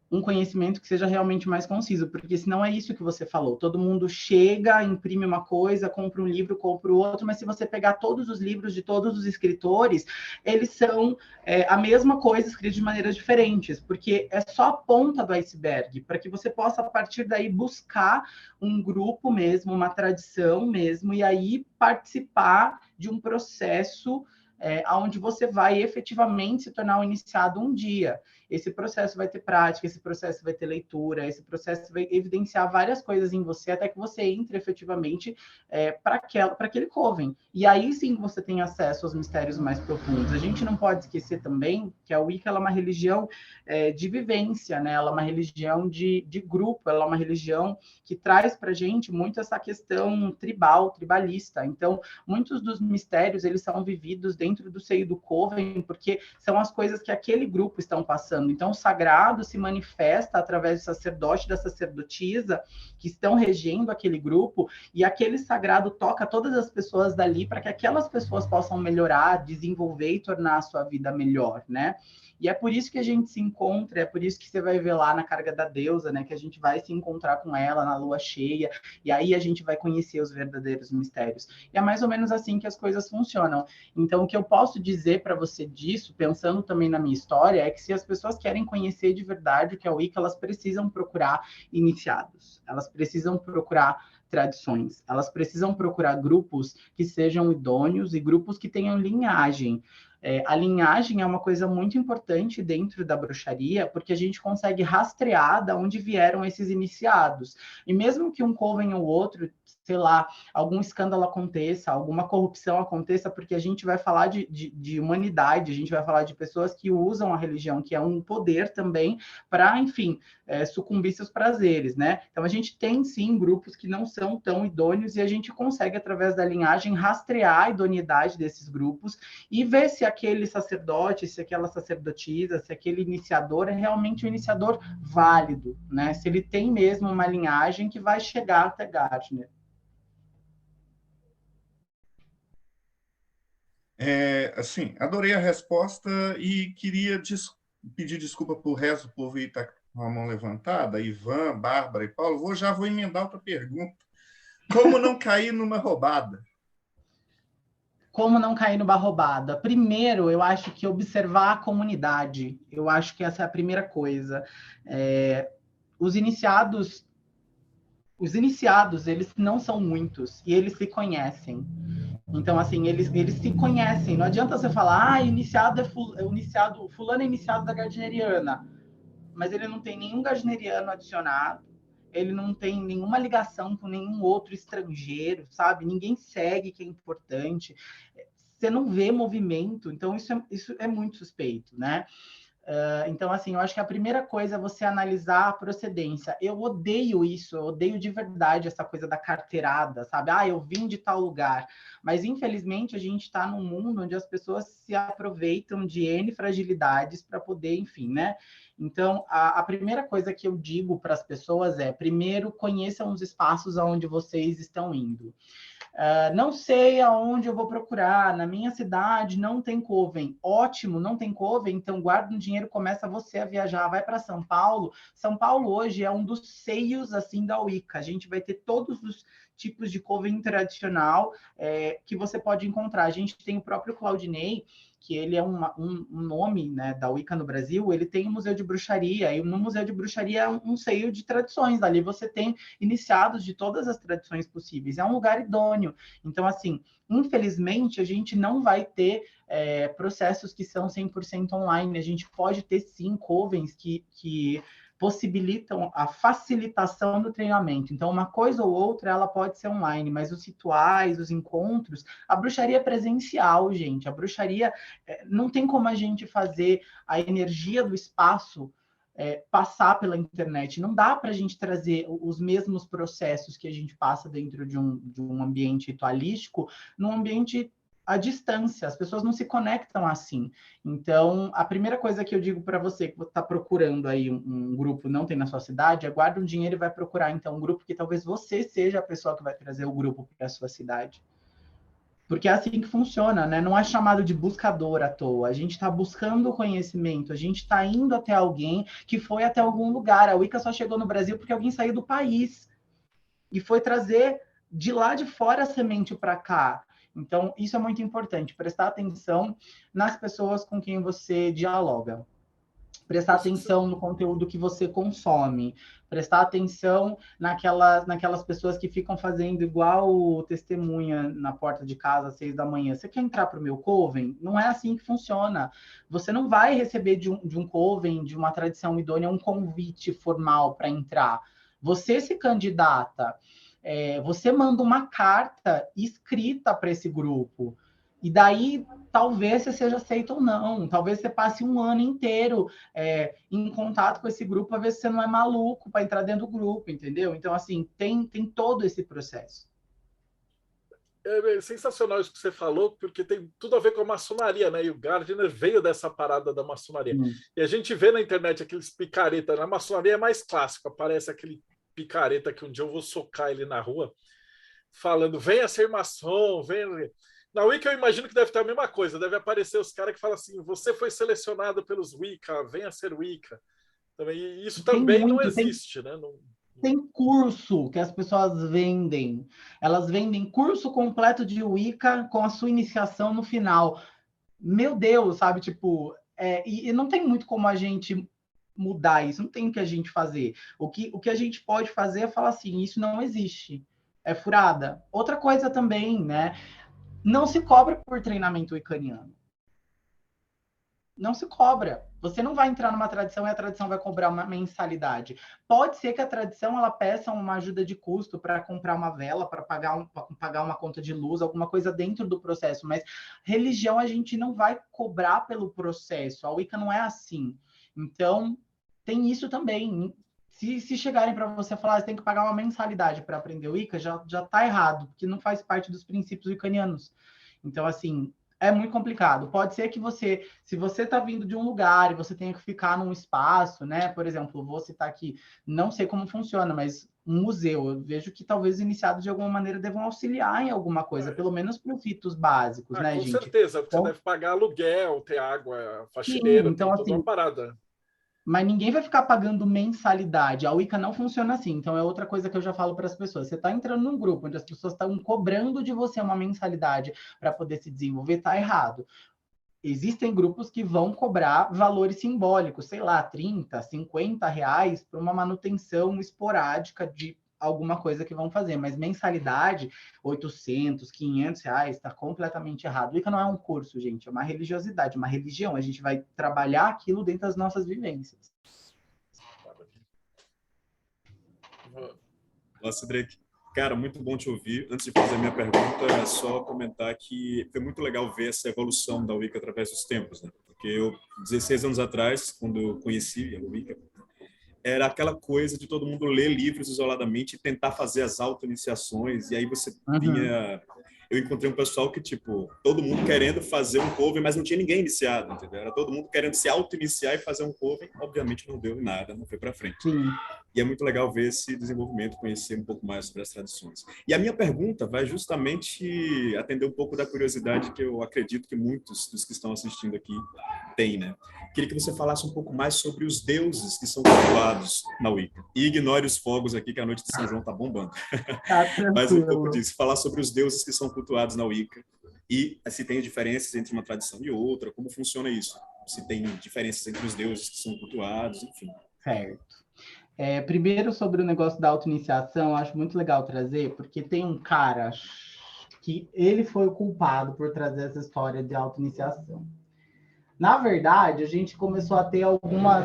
um conhecimento que seja realmente mais conciso, porque senão é isso que você falou, todo mundo chega, imprime uma coisa, compra um livro, compra o outro, mas se você pegar todos os livros de todos os escritores, eles são a mesma coisa escritos de maneiras diferentes, porque é só a ponta do iceberg, para que você possa, a partir daí, buscar um grupo mesmo, uma tradição mesmo, e aí participar de um processo onde você vai efetivamente se tornar um iniciado um dia. Esse processo vai ter prática, esse processo vai ter leitura, esse processo vai evidenciar várias coisas em você, até que você entre efetivamente para aquele coven. E aí sim você tem acesso aos mistérios mais profundos. A gente não pode esquecer também que a Wicca ela é uma religião de vivência, né? Ela é uma religião de grupo, ela é uma religião que traz para a gente muito essa questão tribal, tribalista. Então, muitos dos mistérios eles são vividos dentro do seio do coven, porque são as coisas que aquele grupo estão passando. Então, o sagrado se manifesta através do sacerdote e da sacerdotisa que estão regendo aquele grupo, e aquele sagrado toca todas as pessoas dali para que aquelas pessoas possam melhorar, desenvolver e tornar a sua vida melhor, né? E é por isso que a gente se encontra, é por isso que você vai ver lá na carga da deusa, né? Que a gente vai se encontrar com ela na lua cheia, e aí a gente vai conhecer os verdadeiros mistérios. E é mais ou menos assim que as coisas funcionam. Então, o que eu posso dizer para você disso, pensando também na minha história, é que se as pessoas querem conhecer de verdade o que é o Wicca, elas precisam procurar iniciados, elas precisam procurar tradições, elas precisam procurar grupos que sejam idôneos e grupos que tenham linhagem. A linhagem é uma coisa muito importante dentro da bruxaria, porque a gente consegue rastrear de onde vieram esses iniciados. E mesmo que um coven ou outro, sei lá, algum escândalo aconteça, alguma corrupção aconteça, porque a gente vai falar de humanidade, a gente vai falar de pessoas que usam a religião, que é um poder também, para, enfim, sucumbir seus prazeres, né? Então, a gente tem, sim, grupos que não são tão idôneos e a gente consegue, através da linhagem, rastrear a idoneidade desses grupos e ver se aquele sacerdote, se aquela sacerdotisa, se aquele iniciador é realmente um iniciador válido, né? Se ele tem mesmo uma linhagem que vai chegar até Gardner. Assim, adorei a resposta e queria pedir desculpa para o resto do povo aí estar com a mão levantada, Ivan, Bárbara e Paulo. Já vou emendar outra pergunta. Como não cair numa roubada? Como não cair numa roubada? Primeiro, eu acho que observar a comunidade. Eu acho que essa é a primeira coisa. Os iniciados, eles não são muitos e eles se conhecem. Então, assim, eles se conhecem. Não adianta você falar, iniciado fulano é iniciado da Gardneriana, mas ele não tem nenhum Gardneriano adicionado, ele não tem nenhuma ligação com nenhum outro estrangeiro, sabe? Ninguém segue, que é importante. Você não vê movimento, então isso é muito suspeito, né? Então, assim, eu acho que a primeira coisa é você analisar a procedência. Eu odeio isso, eu odeio de verdade essa coisa da carteirada, sabe? Eu vim de tal lugar. Mas, infelizmente, a gente está num mundo onde as pessoas se aproveitam de N fragilidades para poder, enfim, né? Então, a primeira coisa que eu digo para as pessoas é, primeiro, conheçam os espaços aonde vocês estão indo. Não sei aonde eu vou procurar, na minha cidade não tem coven. Ótimo, não tem coven, então guarda um dinheiro, começa você a viajar, vai para São Paulo. São Paulo hoje é um dos seios assim da Wicca. A gente vai ter todos os tipos de coven tradicional que você pode encontrar. A gente tem o próprio Claudinei, que ele é um nome, né, da Wicca no Brasil. Ele tem um museu de bruxaria, e no museu de bruxaria é um seio de tradições. Ali você tem iniciados de todas as tradições possíveis. É um lugar idôneo. Então, assim, infelizmente, a gente não vai ter processos que são 100% online. A gente pode ter, sim, covens que possibilitam a facilitação do treinamento. Então, uma coisa ou outra, ela pode ser online, mas os rituais, os encontros, a bruxaria é presencial, gente. A bruxaria, não tem como a gente fazer a energia do espaço passar pela internet. Não dá para a gente trazer os mesmos processos que a gente passa dentro de um ambiente ritualístico num ambiente à distância. As pessoas não se conectam assim. Então, a primeira coisa que eu digo para você que está procurando aí um grupo, não tem na sua cidade, guarda um dinheiro e vai procurar, então, um grupo que talvez você seja a pessoa que vai trazer o grupo para a sua cidade. Porque é assim que funciona, né? Não é chamado de buscador à toa. A gente está buscando conhecimento, a gente está indo até alguém que foi até algum lugar. A Wicca só chegou no Brasil porque alguém saiu do país e foi trazer de lá de fora a semente para cá. Então, isso é muito importante, prestar atenção nas pessoas com quem você dialoga. Prestar atenção no conteúdo que você consome, prestar atenção naquelas pessoas que ficam fazendo igual testemunha na porta de casa às 6 da manhã. Você quer entrar para o meu coven? Não é assim que funciona. Você não vai receber de um coven, de uma tradição idônea, um convite formal para entrar. Você se candidata. Você manda uma carta escrita para esse grupo. E daí, talvez você seja aceito ou não. Talvez você passe um ano inteiro em contato com esse grupo para ver se você não é maluco para entrar dentro do grupo, entendeu? Então, assim, tem todo esse processo. É sensacional isso que você falou, porque tem tudo a ver com a maçonaria, né? E o Gardner veio dessa parada da maçonaria. E a gente vê na internet aqueles picareta. Na maçonaria é mais clássico, aparece aquele picareta que um dia eu vou socar ele na rua, falando, venha ser maçom, venha... Na Wicca eu imagino que deve ter a mesma coisa, deve aparecer os caras que falam assim, você foi selecionado pelos Wicca, venha ser Wicca. Também, isso também não existe, né? Tem curso que as pessoas vendem. Elas vendem curso completo de Wicca com a sua iniciação no final. Meu Deus, sabe? Tipo, e não tem muito como a gente mudar isso, não tem o que a gente fazer. O que a gente pode fazer é falar assim, isso não existe. É furada. Outra coisa também, né? Não se cobra por treinamento wiccaniano. Não se cobra. Você não vai entrar numa tradição e a tradição vai cobrar uma mensalidade. Pode ser que a tradição ela peça uma ajuda de custo para comprar uma vela, para pagar uma conta de luz, alguma coisa dentro do processo, mas religião a gente não vai cobrar pelo processo. A Wicca não é assim. Então, tem isso também. Se chegarem para você falar, você tem que pagar uma mensalidade para aprender Wicca, já está errado, porque não faz parte dos princípios wiccanianos. Então, assim, é muito complicado. Pode ser que se você está vindo de um lugar e você tenha que ficar num espaço, né? Por exemplo, vou citar aqui, não sei como funciona, mas um museu, eu vejo que talvez os iniciados de alguma maneira devam auxiliar em alguma coisa, pelo menos para os ritos básicos, né, com gente? Com certeza, porque então, você deve pagar aluguel, ter água, faxineiro, então, tem toda uma parada. Mas ninguém vai ficar pagando mensalidade. A Wicca não funciona assim. Então, é outra coisa que eu já falo para as pessoas. Você está entrando num grupo onde as pessoas estão cobrando de você uma mensalidade para poder se desenvolver, está errado. Existem grupos que vão cobrar valores simbólicos, sei lá, 30, 50 reais para uma manutenção esporádica de alguma coisa que vão fazer, mas mensalidade, 800, 500 reais, está completamente errado. Wicca não é um curso, gente, é uma religiosidade, uma religião. A gente vai trabalhar aquilo dentro das nossas vivências. Nossa, Drake. Cara, muito bom te ouvir. Antes de fazer a minha pergunta, é só comentar que foi muito legal ver essa evolução da Wicca através dos tempos, né? Porque eu, 16 anos atrás, quando eu conheci a Wicca, era aquela coisa de todo mundo ler livros isoladamente e tentar fazer as auto-iniciações, e aí você vinha... Eu encontrei um pessoal que, tipo, todo mundo querendo fazer um coven, mas não tinha ninguém iniciado, entendeu? Era todo mundo querendo se auto-iniciar e fazer um coven, obviamente não deu em nada, não foi para frente. Sim. E é muito legal ver esse desenvolvimento, conhecer um pouco mais sobre as tradições. E a minha pergunta vai justamente atender um pouco da curiosidade que eu acredito que muitos dos que estão assistindo aqui têm, né? Queria que você falasse um pouco mais sobre os deuses que são cultuados na Wicca. E ignore os fogos aqui, que a noite de São João tá bombando. Mas um pouco disso. Falar sobre os deuses que são cultuados na Wicca. E se tem diferenças entre uma tradição e outra, como funciona isso? Se tem diferenças entre os deuses que são cultuados, enfim. Certo. Primeiro, sobre o negócio da auto-iniciação, eu acho muito legal trazer, porque tem um cara que ele foi o culpado por trazer essa história de auto-iniciação. Na verdade, a gente começou a ter algumas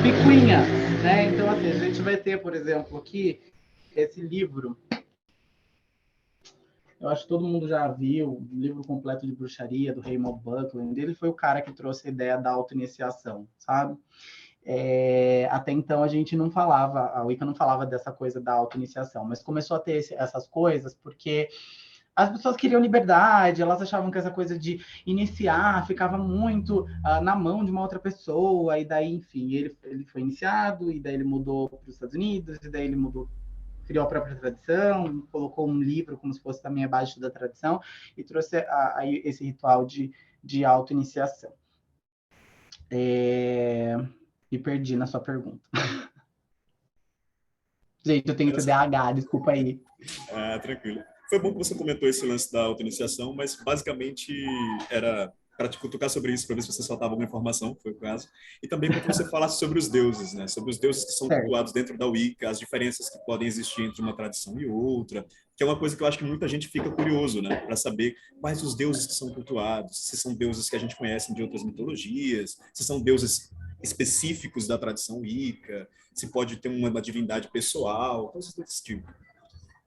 picuinhas, né? Então, assim, a gente vai ter, por exemplo, aqui, esse livro. Eu acho que todo mundo já viu, o livro completo de bruxaria, do Raymond Buckland. Ele foi o cara que trouxe a ideia da auto-iniciação, sabe? Até então a gente não falava, a Wicca não falava dessa coisa da auto-iniciação, mas começou a ter essas coisas porque as pessoas queriam liberdade, elas achavam que essa coisa de iniciar ficava muito na mão de uma outra pessoa, e daí, enfim, ele foi iniciado, e daí ele mudou para os Estados Unidos, e daí ele criou a própria tradição, colocou um livro como se fosse também abaixo da tradição, e trouxe esse ritual de auto-iniciação. Me perdi na sua pergunta. Gente, eu tenho TDAH, desculpa aí. Tranquilo. Foi bom que você comentou esse lance da auto-iniciação, mas basicamente era para te cutucar sobre isso, para ver se você soltava alguma informação, foi o caso. E também para que você falasse sobre os deuses, né? Sobre os deuses que são cultuados dentro da Wicca, as diferenças que podem existir entre uma tradição e outra, que é uma coisa que eu acho que muita gente fica curioso, né? Para saber quais os deuses que são cultuados, se são deuses que a gente conhece de outras mitologias, se são deuses específicos da tradição Wicca, se pode ter uma divindade pessoal, coisas desse tipo.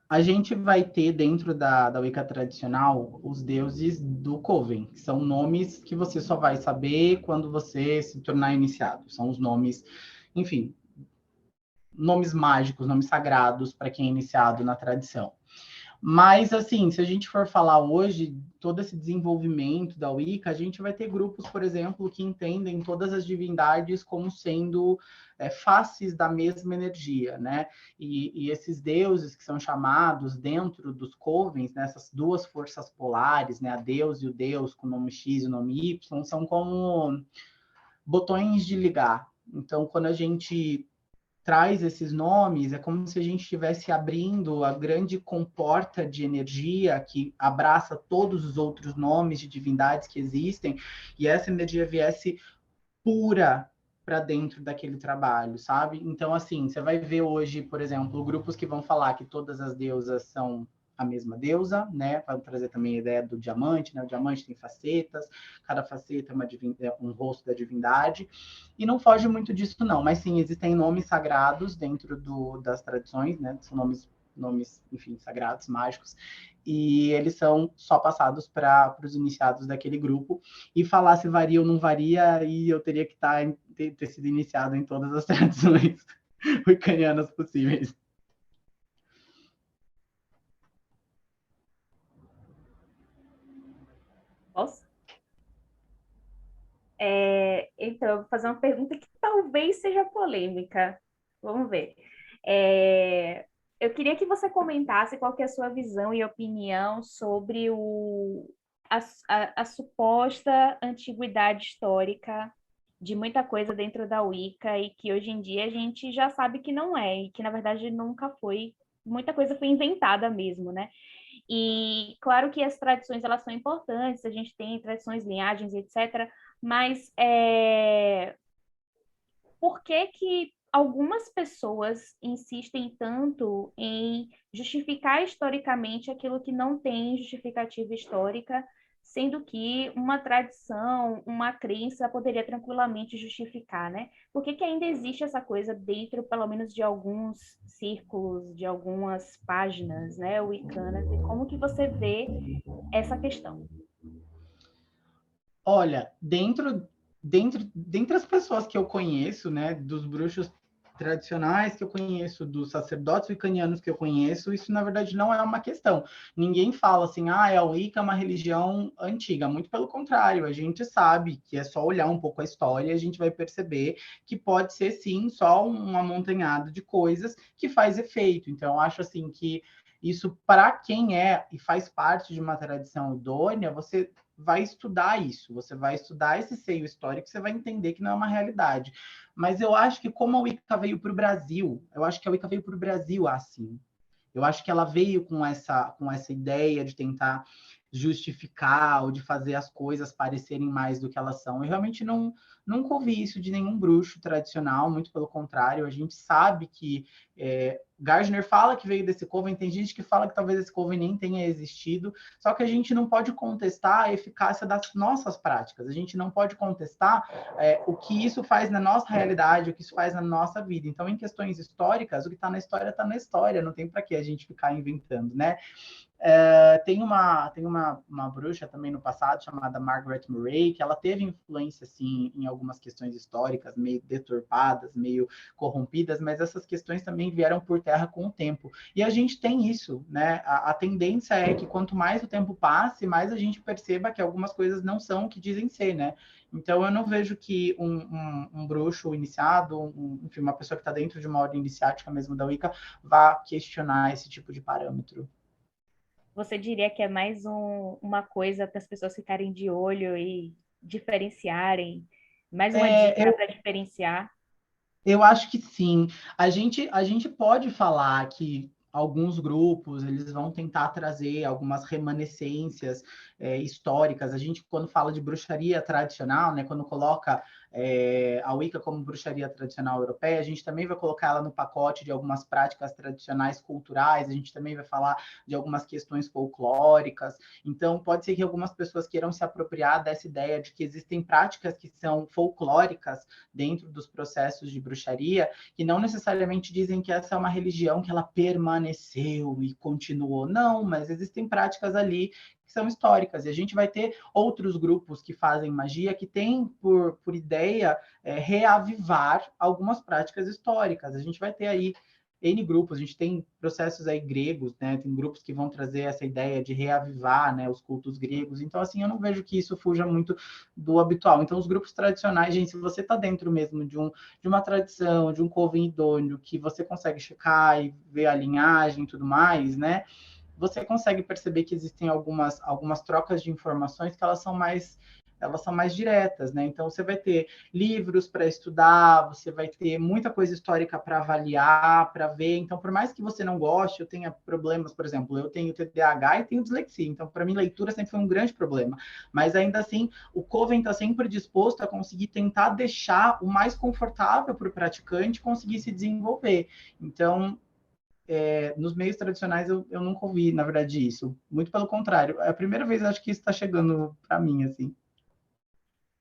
A gente vai ter dentro da Wicca tradicional os deuses do Coven, que são nomes que você só vai saber quando você se tornar iniciado. São os nomes, enfim, nomes mágicos, nomes sagrados para quem é iniciado na tradição. Mas, assim, se a gente for falar hoje, todo esse desenvolvimento da Wicca, a gente vai ter grupos, por exemplo, que entendem todas as divindades como sendo faces da mesma energia, né? E esses deuses que são chamados dentro dos covens, né, essas duas forças polares, né, a Deus e o Deus, com o nome X e o nome Y, são como botões de ligar. Então, quando a gente traz esses nomes, é como se a gente estivesse abrindo a grande comporta de energia que abraça todos os outros nomes de divindades que existem, e essa energia viesse pura para dentro daquele trabalho, sabe? Então, assim, você vai ver hoje, por exemplo, grupos que vão falar que todas as deusas são a mesma deusa, né? Para trazer também a ideia do diamante, né? O diamante tem facetas, cada faceta é um rosto da divindade, e não foge muito disso, não. Mas sim, existem nomes sagrados dentro das tradições, né? São nomes, enfim, sagrados, mágicos, e eles são só passados para os iniciados daquele grupo. E falar se varia ou não varia, e eu teria que ter sido iniciado em todas as tradições wiccanianas possíveis. Posso? Então, eu vou fazer uma pergunta que talvez seja polêmica. Vamos ver. Eu queria que você comentasse qual que é a sua visão e opinião sobre a suposta antiguidade histórica de muita coisa dentro da Wicca e que hoje em dia a gente já sabe que não é, e que na verdade nunca foi, muita coisa foi inventada mesmo, né? E claro que as tradições elas são importantes, a gente tem tradições, linhagens, etc., mas por que algumas pessoas insistem tanto em justificar historicamente aquilo que não tem justificativa histórica, sendo que uma tradição, uma crença poderia tranquilamente justificar, né? Por que ainda existe essa coisa dentro, pelo menos, de alguns círculos, de algumas páginas, né, wiccanas, e como que você vê essa questão? Olha, dentre as pessoas que eu conheço, né, dos bruxos tradicionais que eu conheço, dos sacerdotes wiccanianos que eu conheço, isso na verdade não é uma questão. Ninguém fala assim, a Wicca é uma religião antiga. Muito pelo contrário, a gente sabe que é só olhar um pouco a história e a gente vai perceber que pode ser sim só um amontanhado de coisas que faz efeito. Então, eu acho assim que isso, para quem é e faz parte de uma tradição idônea, você vai estudar isso, você vai estudar esse seio histórico, você vai entender que não é uma realidade. Mas eu acho que como a Wicca veio para o Brasil, eu acho que a Wicca veio para o Brasil assim. Eu acho que ela veio com essa ideia de tentar justificar ou de fazer as coisas parecerem mais do que elas são. Eu realmente nunca ouvi isso de nenhum bruxo tradicional, muito pelo contrário, a gente sabe que Gardner fala que veio desse coven, tem gente que fala que talvez esse coven nem tenha existido, só que a gente não pode contestar a eficácia das nossas práticas, a gente não pode contestar o que isso faz na nossa realidade, o que isso faz na nossa vida. Então, em questões históricas, o que está na história, não tem para que a gente ficar inventando, né? Tem uma bruxa também no passado, chamada Margaret Murray, que ela teve influência, assim, em algumas questões históricas, meio deturpadas, meio corrompidas, mas essas questões também vieram por terra com o tempo. E a gente tem isso, né? A tendência é que quanto mais o tempo passe, mais a gente perceba que algumas coisas não são o que dizem ser, né? Então, eu não vejo que um bruxo iniciado, enfim, uma pessoa que está dentro de uma ordem iniciática mesmo da Wicca, vá questionar esse tipo de parâmetro. Você diria que é mais uma coisa para as pessoas ficarem de olho e diferenciarem? Mais uma dica para diferenciar? Eu acho que sim. A gente pode falar que alguns grupos eles vão tentar trazer algumas remanescências históricas. A gente, quando fala de bruxaria tradicional, né, quando coloca a Wicca como bruxaria tradicional europeia, a gente também vai colocar ela no pacote de algumas práticas tradicionais culturais, a gente também vai falar de algumas questões folclóricas. Então, pode ser que algumas pessoas queiram se apropriar dessa ideia de que existem práticas que são folclóricas dentro dos processos de bruxaria, que não necessariamente dizem que essa é uma religião que ela permaneceu e continuou. Não, mas existem práticas ali que são históricas, e a gente vai ter outros grupos que fazem magia que têm por ideia reavivar algumas práticas históricas. A gente vai ter aí N grupos, a gente tem processos aí gregos, né? Tem grupos que vão trazer essa ideia de reavivar, né, os cultos gregos. Então, assim, eu não vejo que isso fuja muito do habitual. Então, os grupos tradicionais, gente, se você está dentro mesmo de uma tradição, de um coven idôneo, que você consegue checar e ver a linhagem e tudo mais, né? Você consegue perceber que existem algumas trocas de informações que elas são mais diretas, né? Então, você vai ter livros para estudar, você vai ter muita coisa histórica para avaliar, para ver. Então, por mais que você não goste, eu tenha problemas, por exemplo, eu tenho TDAH e tenho dislexia. Então, para mim, leitura sempre foi um grande problema. Mas, ainda assim, o Coven está sempre disposto a conseguir tentar deixar o mais confortável para o praticante conseguir se desenvolver. Então, nos meios tradicionais eu nunca ouvi, na verdade, isso. Muito pelo contrário. É a primeira vez, acho que isso está chegando para mim, assim.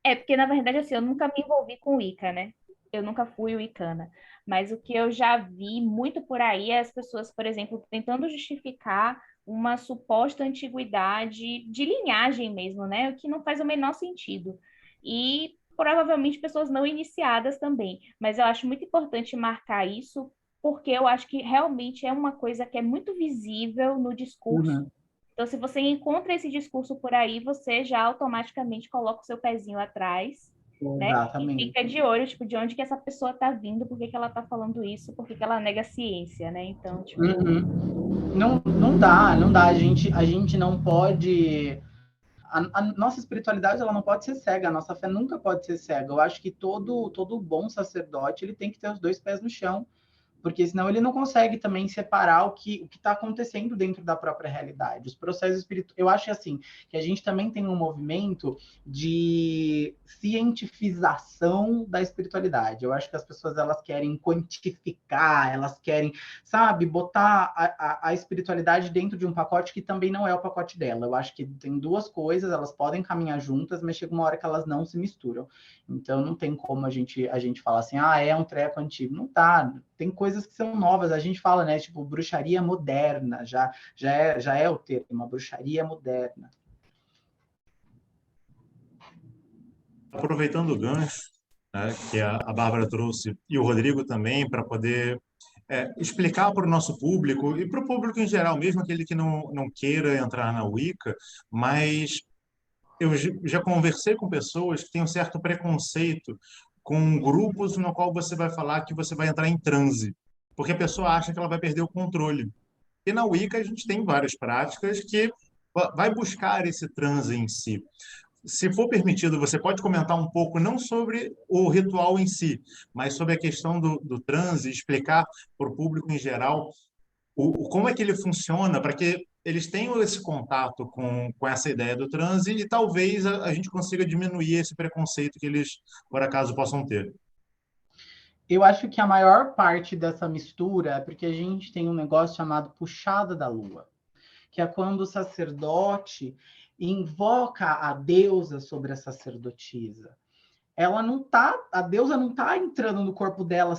Porque, na verdade, assim, eu nunca me envolvi com Wicca, né? Eu nunca fui wiccana. Mas o que eu já vi muito por aí é as pessoas, por exemplo, tentando justificar uma suposta antiguidade de linhagem mesmo, né? O que não faz o menor sentido. E provavelmente pessoas não iniciadas também. Mas eu acho muito importante marcar isso, porque eu acho que realmente é uma coisa que é muito visível no discurso. Uhum. Então, se você encontra esse discurso por aí, você já automaticamente coloca o seu pezinho atrás, né? E Exatamente. fica de olho, tipo, de onde que essa pessoa está vindo, por que que ela está falando isso, por que que ela nega a ciência, né? Então, tipo... Não dá. A gente não pode... A nossa espiritualidade, ela não pode ser cega, a nossa fé nunca pode ser cega. Eu acho que todo bom sacerdote, ele tem que ter os dois pés no chão, porque senão ele não consegue também separar o que está acontecendo dentro da própria realidade. Os processos espirituais, eu acho assim, que a gente também tem um movimento de cientifização da espiritualidade. Eu acho que as pessoas, elas querem quantificar, elas querem, sabe, botar a espiritualidade dentro de um pacote que também não é o pacote dela. Eu acho que tem duas coisas, elas podem caminhar juntas, mas chega uma hora que elas não se misturam. Então, não tem como a gente falar assim, é um treco antigo. Não tá. Tem coisas que são novas. A gente fala, né, tipo, bruxaria moderna. Já é o termo, uma bruxaria moderna. Aproveitando o gancho, né, que a Bárbara trouxe, e o Rodrigo também, para poder explicar para o nosso público, e para o público em geral, mesmo aquele que não queira entrar na Wicca, mas eu já conversei com pessoas que têm um certo preconceito com grupos no qual você vai falar que você vai entrar em transe, porque a pessoa acha que ela vai perder o controle. E na Wicca a gente tem várias práticas que vai buscar esse transe em si. Se for permitido, você pode comentar um pouco, não sobre o ritual em si, mas sobre a questão do transe, explicar para o público em geral como é que ele funciona, para que eles tenham esse contato com essa ideia do transe e talvez a gente consiga diminuir esse preconceito que eles, por acaso, possam ter. Eu acho que a maior parte dessa mistura é porque a gente tem um negócio chamado puxada da lua, que é quando o sacerdote invoca a deusa sobre a sacerdotisa. A deusa não está entrando no corpo dela,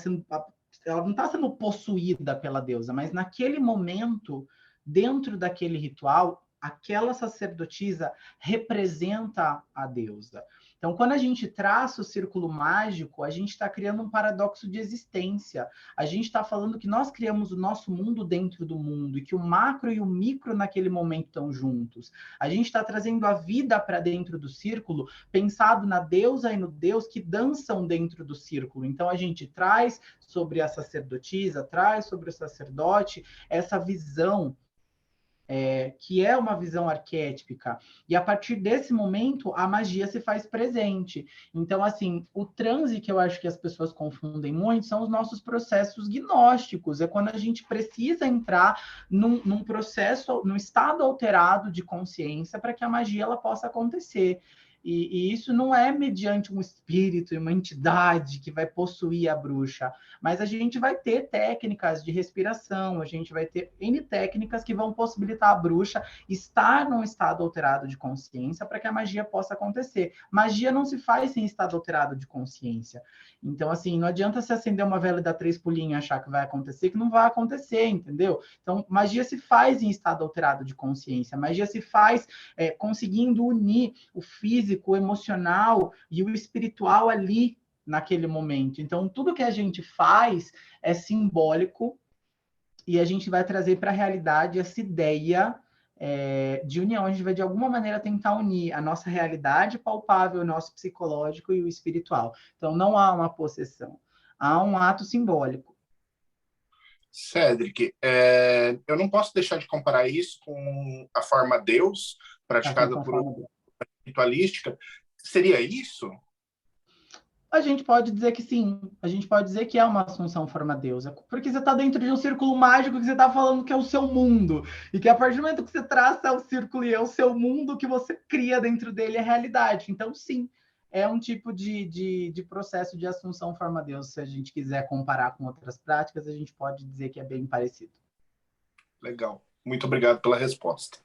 ela não está sendo possuída pela deusa, mas naquele momento dentro daquele ritual, aquela sacerdotisa representa a deusa. Então, quando a gente traça o círculo mágico, a gente está criando um paradoxo de existência. A gente está falando que nós criamos o nosso mundo dentro do mundo e que o macro e o micro naquele momento estão juntos. A gente está trazendo a vida para dentro do círculo, pensado na deusa e no deus que dançam dentro do círculo. Então, a gente traz sobre a sacerdotisa, traz sobre o sacerdote essa visão que é uma visão arquétipica. E a partir desse momento, a magia se faz presente. Então, assim, o transe que eu acho que as pessoas confundem muito são os nossos processos gnósticos. É quando a gente precisa entrar num processo, num estado alterado de consciência para que a magia ela possa acontecer. E isso não é mediante um espírito e uma entidade que vai possuir a bruxa, mas a gente vai ter técnicas de respiração, a gente vai ter N técnicas que vão possibilitar a bruxa estar num estado alterado de consciência para que a magia possa acontecer. Magia não se faz sem estado alterado de consciência. Então, assim, não adianta se acender uma vela e dar 3 pulinhos e achar que vai acontecer, que não vai acontecer, entendeu? Então, magia se faz em estado alterado de consciência, magia se faz conseguindo unir o físico, o emocional e o espiritual ali naquele momento. Então, tudo que a gente faz é simbólico e a gente vai trazer para a realidade essa ideia de união. A gente vai, de alguma maneira, tentar unir a nossa realidade palpável, o nosso psicológico e o espiritual. Então, não há uma possessão, há um ato simbólico. Cédric, eu não posso deixar de comparar isso com a forma Deus, praticada por ritualística. Seria isso? A gente pode dizer que sim. A gente pode dizer que é uma assunção forma-deusa. Porque você está dentro de um círculo mágico que você está falando que é o seu mundo. E que a partir do momento que você traça o círculo e é o seu mundo, que você cria dentro dele é realidade. Então, sim, é um tipo de processo de assunção forma-deusa. Se a gente quiser comparar com outras práticas, a gente pode dizer que é bem parecido. Legal. Muito obrigado pela resposta.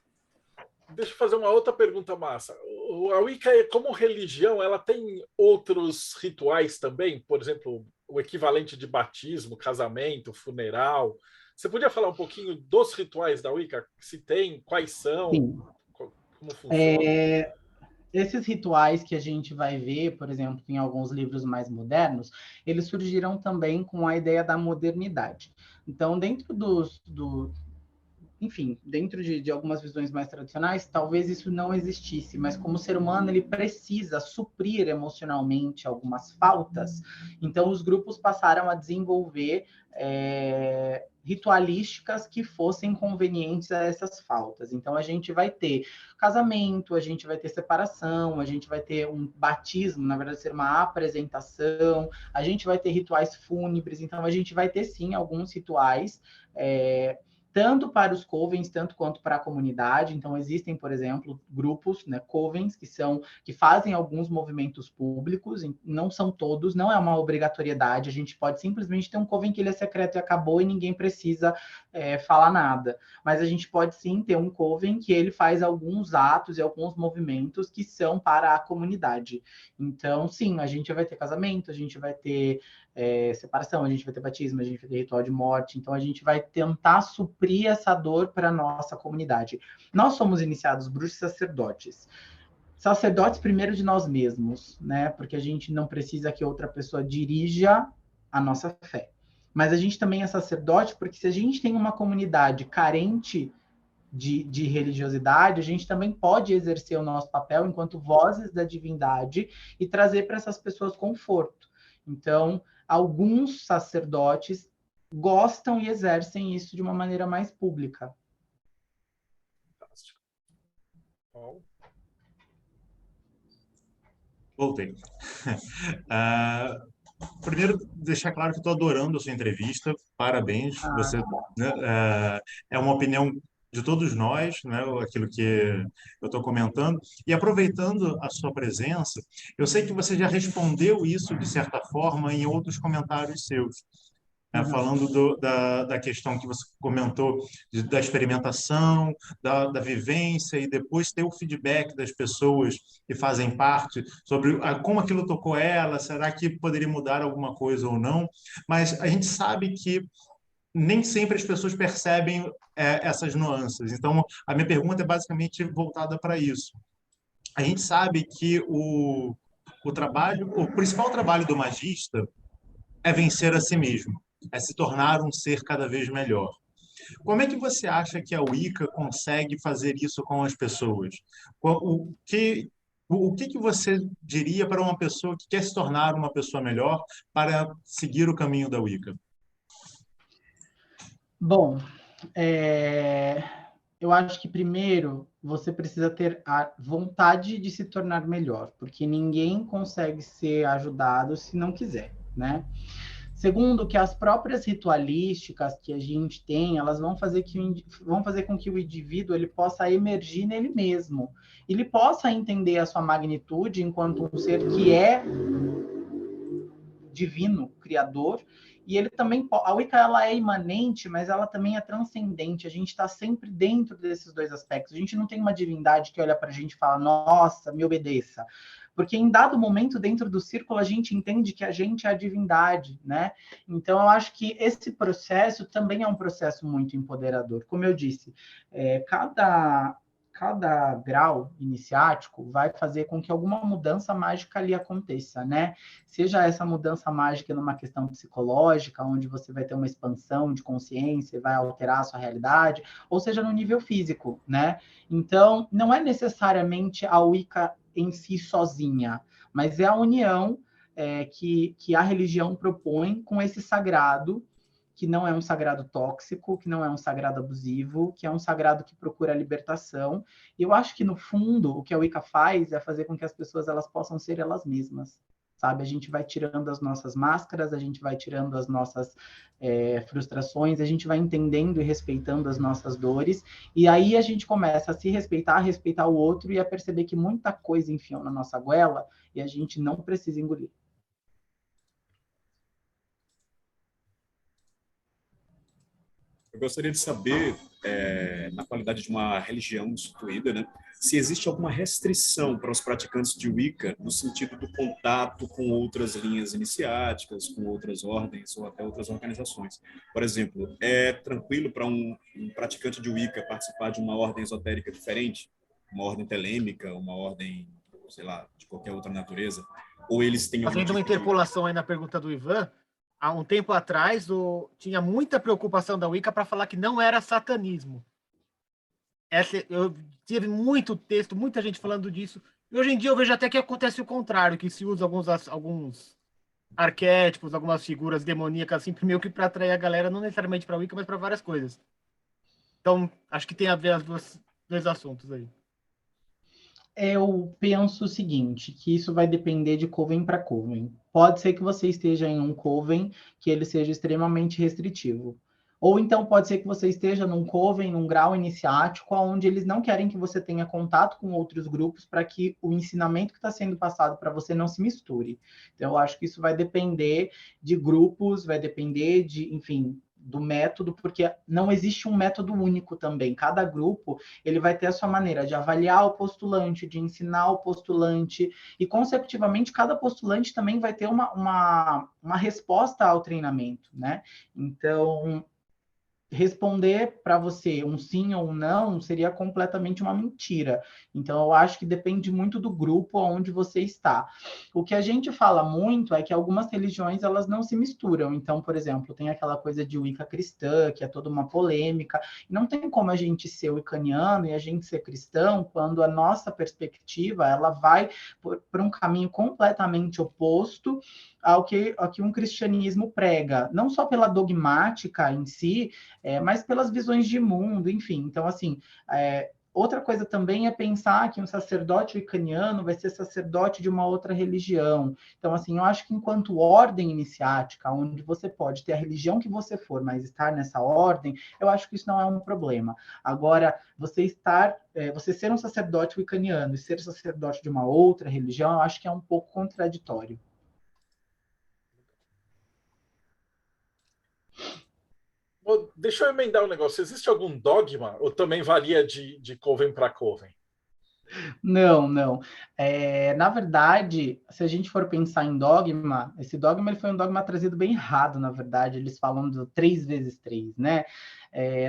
Deixa eu fazer uma outra pergunta, Massa. A Wicca, como religião, ela tem outros rituais também? Por exemplo, o equivalente de batismo, casamento, funeral. Você podia falar um pouquinho dos rituais da Wicca? Se tem, quais são? Sim. Como funciona? Esses rituais que a gente vai ver, por exemplo, em alguns livros mais modernos, eles surgiram também com a ideia da modernidade. Então, dentro enfim, dentro de algumas visões mais tradicionais, talvez isso não existisse, mas como ser humano, ele precisa suprir emocionalmente algumas faltas, então os grupos passaram a desenvolver ritualísticas que fossem convenientes a essas faltas. Então, a gente vai ter casamento, a gente vai ter separação, a gente vai ter um batismo, na verdade, ser uma apresentação, a gente vai ter rituais fúnebres, então a gente vai ter, sim, alguns rituais tanto para os covens, tanto quanto para a comunidade. Então, existem, por exemplo, grupos, né, covens, que fazem alguns movimentos públicos, não são todos, não é uma obrigatoriedade, a gente pode simplesmente ter um coven que ele é secreto e acabou e ninguém precisa falar nada. Mas a gente pode sim ter um coven que ele faz alguns atos e alguns movimentos que são para a comunidade. Então, sim, a gente vai ter casamento, a gente vai ter separação, a gente vai ter batismo, a gente vai ter ritual de morte, então a gente vai tentar suprir essa dor para a nossa comunidade. Nós somos iniciados bruxos sacerdotes. Sacerdotes primeiro de nós mesmos, né? Porque a gente não precisa que outra pessoa dirija a nossa fé. Mas a gente também é sacerdote porque se a gente tem uma comunidade carente de religiosidade, a gente também pode exercer o nosso papel enquanto vozes da divindade e trazer para essas pessoas conforto. Então, alguns sacerdotes gostam e exercem isso de uma maneira mais pública. Fantástico. Bom. Voltei. Primeiro, deixar claro que estou adorando a sua entrevista. Parabéns. Você, né, é uma opinião de todos nós, né, aquilo que eu estou comentando. E aproveitando a sua presença, eu sei que você já respondeu isso, de certa forma, em outros comentários seus. Falando da questão que você comentou da experimentação, da vivência e depois ter o feedback das pessoas que fazem parte sobre como aquilo tocou ela, será que poderia mudar alguma coisa ou não? Mas a gente sabe que nem sempre as pessoas percebem essas nuances. Então, a minha pergunta é basicamente voltada para isso. A gente sabe que o principal trabalho do magista é vencer a si mesmo, é se tornar um ser cada vez melhor. Como é que você acha que a Wicca consegue fazer isso com as pessoas? O que você diria para uma pessoa que quer se tornar uma pessoa melhor para seguir o caminho da Wicca? Bom, eu acho que primeiro você precisa ter a vontade de se tornar melhor, porque ninguém consegue ser ajudado se não quiser, né? Segundo, que as próprias ritualísticas que a gente tem, elas vão fazer com que o indivíduo ele possa emergir nele mesmo. Ele possa entender a sua magnitude enquanto um ser que é divino, criador, e ele também, a Wicca ela é imanente, mas ela também é transcendente. A gente está sempre dentro desses dois aspectos. A gente não tem uma divindade que olha para a gente e fala, nossa, me obedeça. Porque em dado momento, dentro do círculo, a gente entende que a gente é a divindade, né? Então, eu acho que esse processo também é um processo muito empoderador. Como eu disse, cada grau iniciático vai fazer com que alguma mudança mágica ali aconteça, né? Seja essa mudança mágica numa questão psicológica, onde você vai ter uma expansão de consciência e vai alterar a sua realidade, ou seja no nível físico, né? Então, não é necessariamente a Wicca em si sozinha, mas é a união que a religião propõe com esse sagrado, que não é um sagrado tóxico, que não é um sagrado abusivo, que é um sagrado que procura a libertação. E eu acho que, no fundo, o que a Wicca faz é fazer com que as pessoas elas possam ser elas mesmas, sabe? A gente vai tirando as nossas máscaras, a gente vai tirando as nossas frustrações, a gente vai entendendo e respeitando as nossas dores, e aí a gente começa a se respeitar, a respeitar o outro e a perceber que muita coisa enfiou na nossa goela e a gente não precisa engolir. Eu gostaria de saber, na qualidade de uma religião instituída, né, se existe alguma restrição para os praticantes de Wicca no sentido do contato com outras linhas iniciáticas, com outras ordens ou até outras organizações. Por exemplo, é tranquilo para um praticante de Wicca participar de uma ordem esotérica diferente? Uma ordem telêmica, uma ordem, sei lá, de qualquer outra natureza? Ou eles têm algum Fazendo uma tipo de... interpolação aí na pergunta do Ivan, há um tempo atrás, tinha muita preocupação da Wicca para falar que não era satanismo. Eu tive muito texto, muita gente falando disso. E hoje em dia eu vejo até que acontece o contrário, que se usa alguns arquétipos, algumas figuras demoníacas, assim, meio que para atrair a galera, não necessariamente para a Wicca, mas para várias coisas. Então, acho que tem a ver dois assuntos aí. Eu penso o seguinte, que isso vai depender de coven para coven. Pode ser que você esteja em um coven que ele seja extremamente restritivo. Ou então pode ser que você esteja num coven, num grau iniciático, onde eles não querem que você tenha contato com outros grupos para que o ensinamento que está sendo passado para você não se misture. Então, eu acho que isso vai depender de grupos, vai depender de, enfim, do método, porque não existe um método único também. Cada grupo ele vai ter a sua maneira de avaliar o postulante, de ensinar o postulante, e, consecutivamente, cada postulante também vai ter uma resposta ao treinamento, né? Então, responder para você um sim ou um não seria completamente uma mentira. Então, eu acho que depende muito do grupo onde você está. O que a gente fala muito é que algumas religiões elas não se misturam. Então, por exemplo, tem aquela coisa de Wicca cristã, que é toda uma polêmica. E não tem como a gente ser wiccaniano e a gente ser cristão quando a nossa perspectiva ela vai por um caminho completamente oposto ao que um cristianismo prega, não só pela dogmática em si, mas pelas visões de mundo, enfim. Então, assim, outra coisa também é pensar que um sacerdote wiccaniano vai ser sacerdote de uma outra religião. Então, assim, eu acho que enquanto ordem iniciática, onde você pode ter a religião que você for, mas estar nessa ordem, eu acho que isso não é um problema. Agora, você ser um sacerdote wiccaniano e ser sacerdote de uma outra religião, eu acho que é um pouco contraditório. Deixa eu emendar um negócio. Existe algum dogma ou também varia de coven para coven? Não, não. Na verdade, se a gente for pensar em dogma, esse dogma ele foi um dogma trazido bem errado, na verdade. Eles falam do 3 vezes 3, né?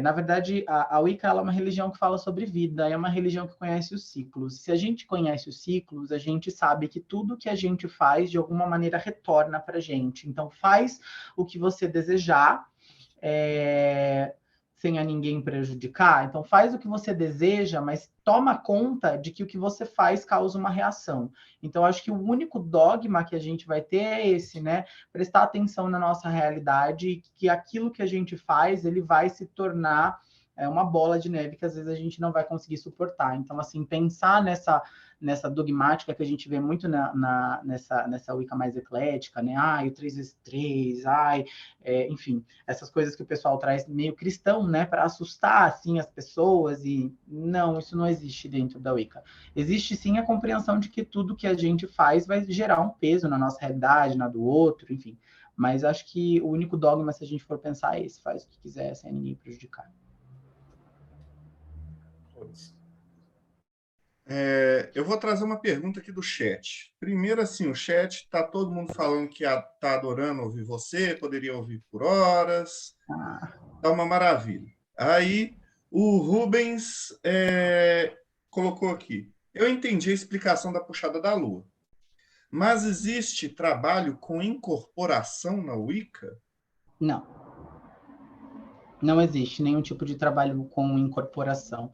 Na verdade, a Wicca ela é uma religião que fala sobre vida, é uma religião que conhece os ciclos. Se a gente conhece os ciclos, a gente sabe que tudo que a gente faz, de alguma maneira, retorna para a gente. Então, faz o que você desejar, sem a ninguém prejudicar. Então, faz o que você deseja, mas toma conta de que o que você faz causa uma reação. Então, acho que o único dogma que a gente vai ter é esse, né? Prestar atenção na nossa realidade, que aquilo que a gente faz, ele vai se tornar uma bola de neve que às vezes a gente não vai conseguir suportar. Então, assim, pensar nessa dogmática que a gente vê muito nessa Wicca mais eclética, né? Ai, o 3x3, ai, enfim, essas coisas que o pessoal traz meio cristão, né? Para assustar, assim, as pessoas e não, isso não existe dentro da Wicca. Existe, sim, a compreensão de que tudo que a gente faz vai gerar um peso na nossa realidade, na do outro, enfim. Mas acho que o único dogma, se a gente for pensar, é esse: faz o que quiser, sem ninguém prejudicar. Eu vou trazer uma pergunta aqui do chat. Primeiro, assim, o chat está todo mundo falando que está adorando ouvir você, poderia ouvir por horas. Tá uma maravilha. Aí, o Rubens colocou aqui. Eu entendi a explicação da puxada da lua. Mas existe trabalho com incorporação na Wicca? Não. Não existe nenhum tipo de trabalho com incorporação.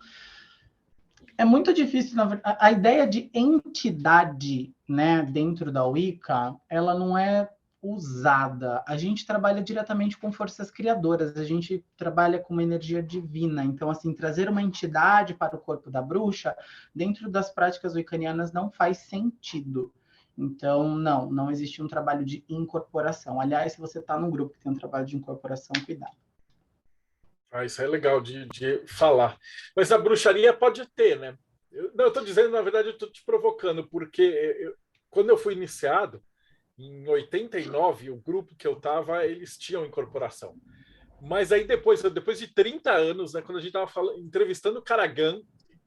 É muito difícil, na verdade. A ideia de entidade, né, dentro da Wicca, ela não é usada. A gente trabalha diretamente com forças criadoras, a gente trabalha com uma energia divina. Então, assim, trazer uma entidade para o corpo da bruxa, dentro das práticas wiccanianas, não faz sentido. Então, não existe um trabalho de incorporação. Aliás, se você está num grupo que tem um trabalho de incorporação, cuidado. Isso é legal de falar. Mas a bruxaria pode ter, né? Eu estou dizendo, na verdade, eu estou te provocando, porque quando eu fui iniciado, em 89, o grupo que eu estava, eles tinham incorporação. Mas aí depois de 30 anos, né, quando a gente estava entrevistando o Caragan,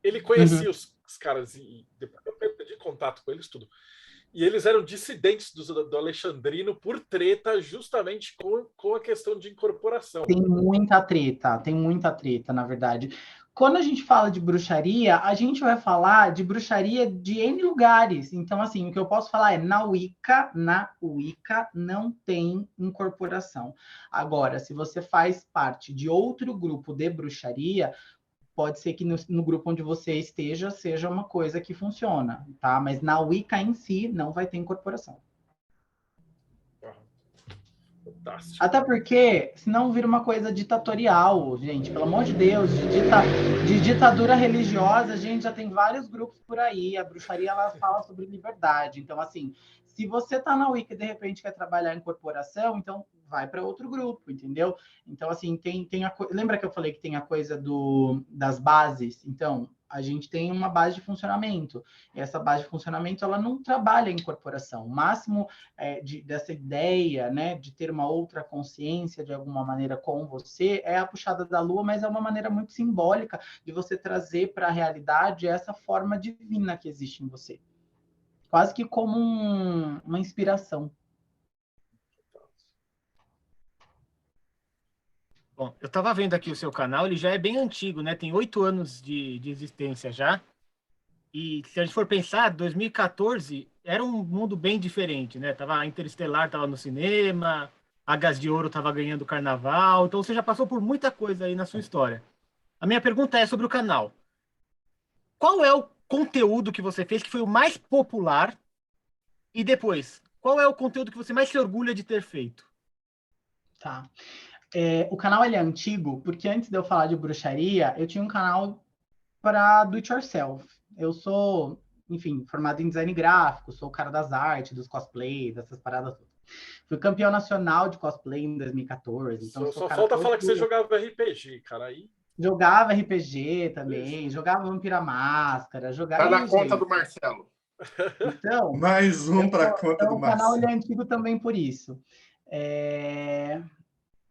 ele conhecia os caras e depois eu perdi contato com eles tudo. E eles eram dissidentes do Alexandrino por treta justamente com a questão de incorporação. Tem muita treta, na verdade. Quando a gente fala de bruxaria, a gente vai falar de bruxaria de N lugares. Então, assim, o que eu posso falar é, na Wicca não tem incorporação. Agora, se você faz parte de outro grupo de bruxaria, pode ser que no grupo onde você esteja seja uma coisa que funciona, tá? Mas na Wicca em si não vai ter incorporação. Fantástico. Até porque, senão vira uma coisa ditatorial, gente. Pelo amor de Deus, de ditadura religiosa, a gente já tem vários grupos por aí. A bruxaria, ela fala sobre liberdade. Então, assim, se você tá na Wicca e de repente quer trabalhar em corporação, então vai para outro grupo, entendeu? Então, assim, lembra que eu falei que tem a coisa das bases? Então, a gente tem uma base de funcionamento. E essa base de funcionamento, ela não trabalha em corporação. O máximo dessa ideia, né, de ter uma outra consciência de alguma maneira com você é a puxada da lua, mas é uma maneira muito simbólica de você trazer para a realidade essa forma divina que existe em você. Quase que como uma inspiração. Bom, eu estava vendo aqui o seu canal, ele já é bem antigo, né? Tem 8 anos de existência já. E se a gente for pensar, 2014 era um mundo bem diferente, né? Tava Interestelar, tava no cinema, Águias de Ouro tava ganhando carnaval, então você já passou por muita coisa aí na sua história. A minha pergunta é sobre o canal. Qual é o conteúdo que você fez que foi o mais popular? E depois, qual é o conteúdo que você mais se orgulha de ter feito? Tá. O canal ele é antigo porque antes de eu falar de bruxaria, eu tinha um canal para do it yourself. Eu sou, enfim, formado em design gráfico, sou o cara das artes, dos cosplays, dessas paradas todas. Fui campeão nacional de cosplay em 2014. Então só falta falar que você jogava RPG, cara. Aí... Jogava RPG também, jogava Vampira Máscara, jogava... Tá na conta do Marcelo. Então, mais um para a conta do Marcelo. O canal ele é antigo também por isso.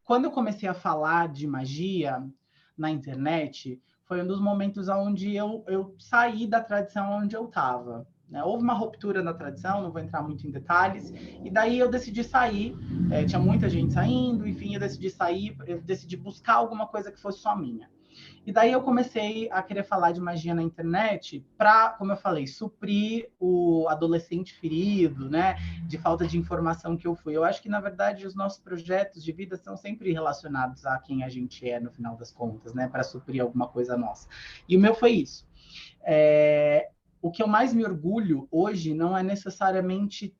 Quando eu comecei a falar de magia na internet, foi um dos momentos onde eu saí da tradição onde eu estava. Né? Houve uma ruptura na tradição, não vou entrar muito em detalhes, e daí eu decidi sair, tinha muita gente saindo, enfim, eu decidi sair, eu decidi buscar alguma coisa que fosse só minha. E daí eu comecei a querer falar de magia na internet para, como eu falei, suprir o adolescente ferido, né? De falta de informação que eu fui. Eu acho que, na verdade, os nossos projetos de vida são sempre relacionados a quem a gente é, no final das contas, né? Para suprir alguma coisa nossa. E o meu foi isso. O que eu mais me orgulho hoje não é necessariamente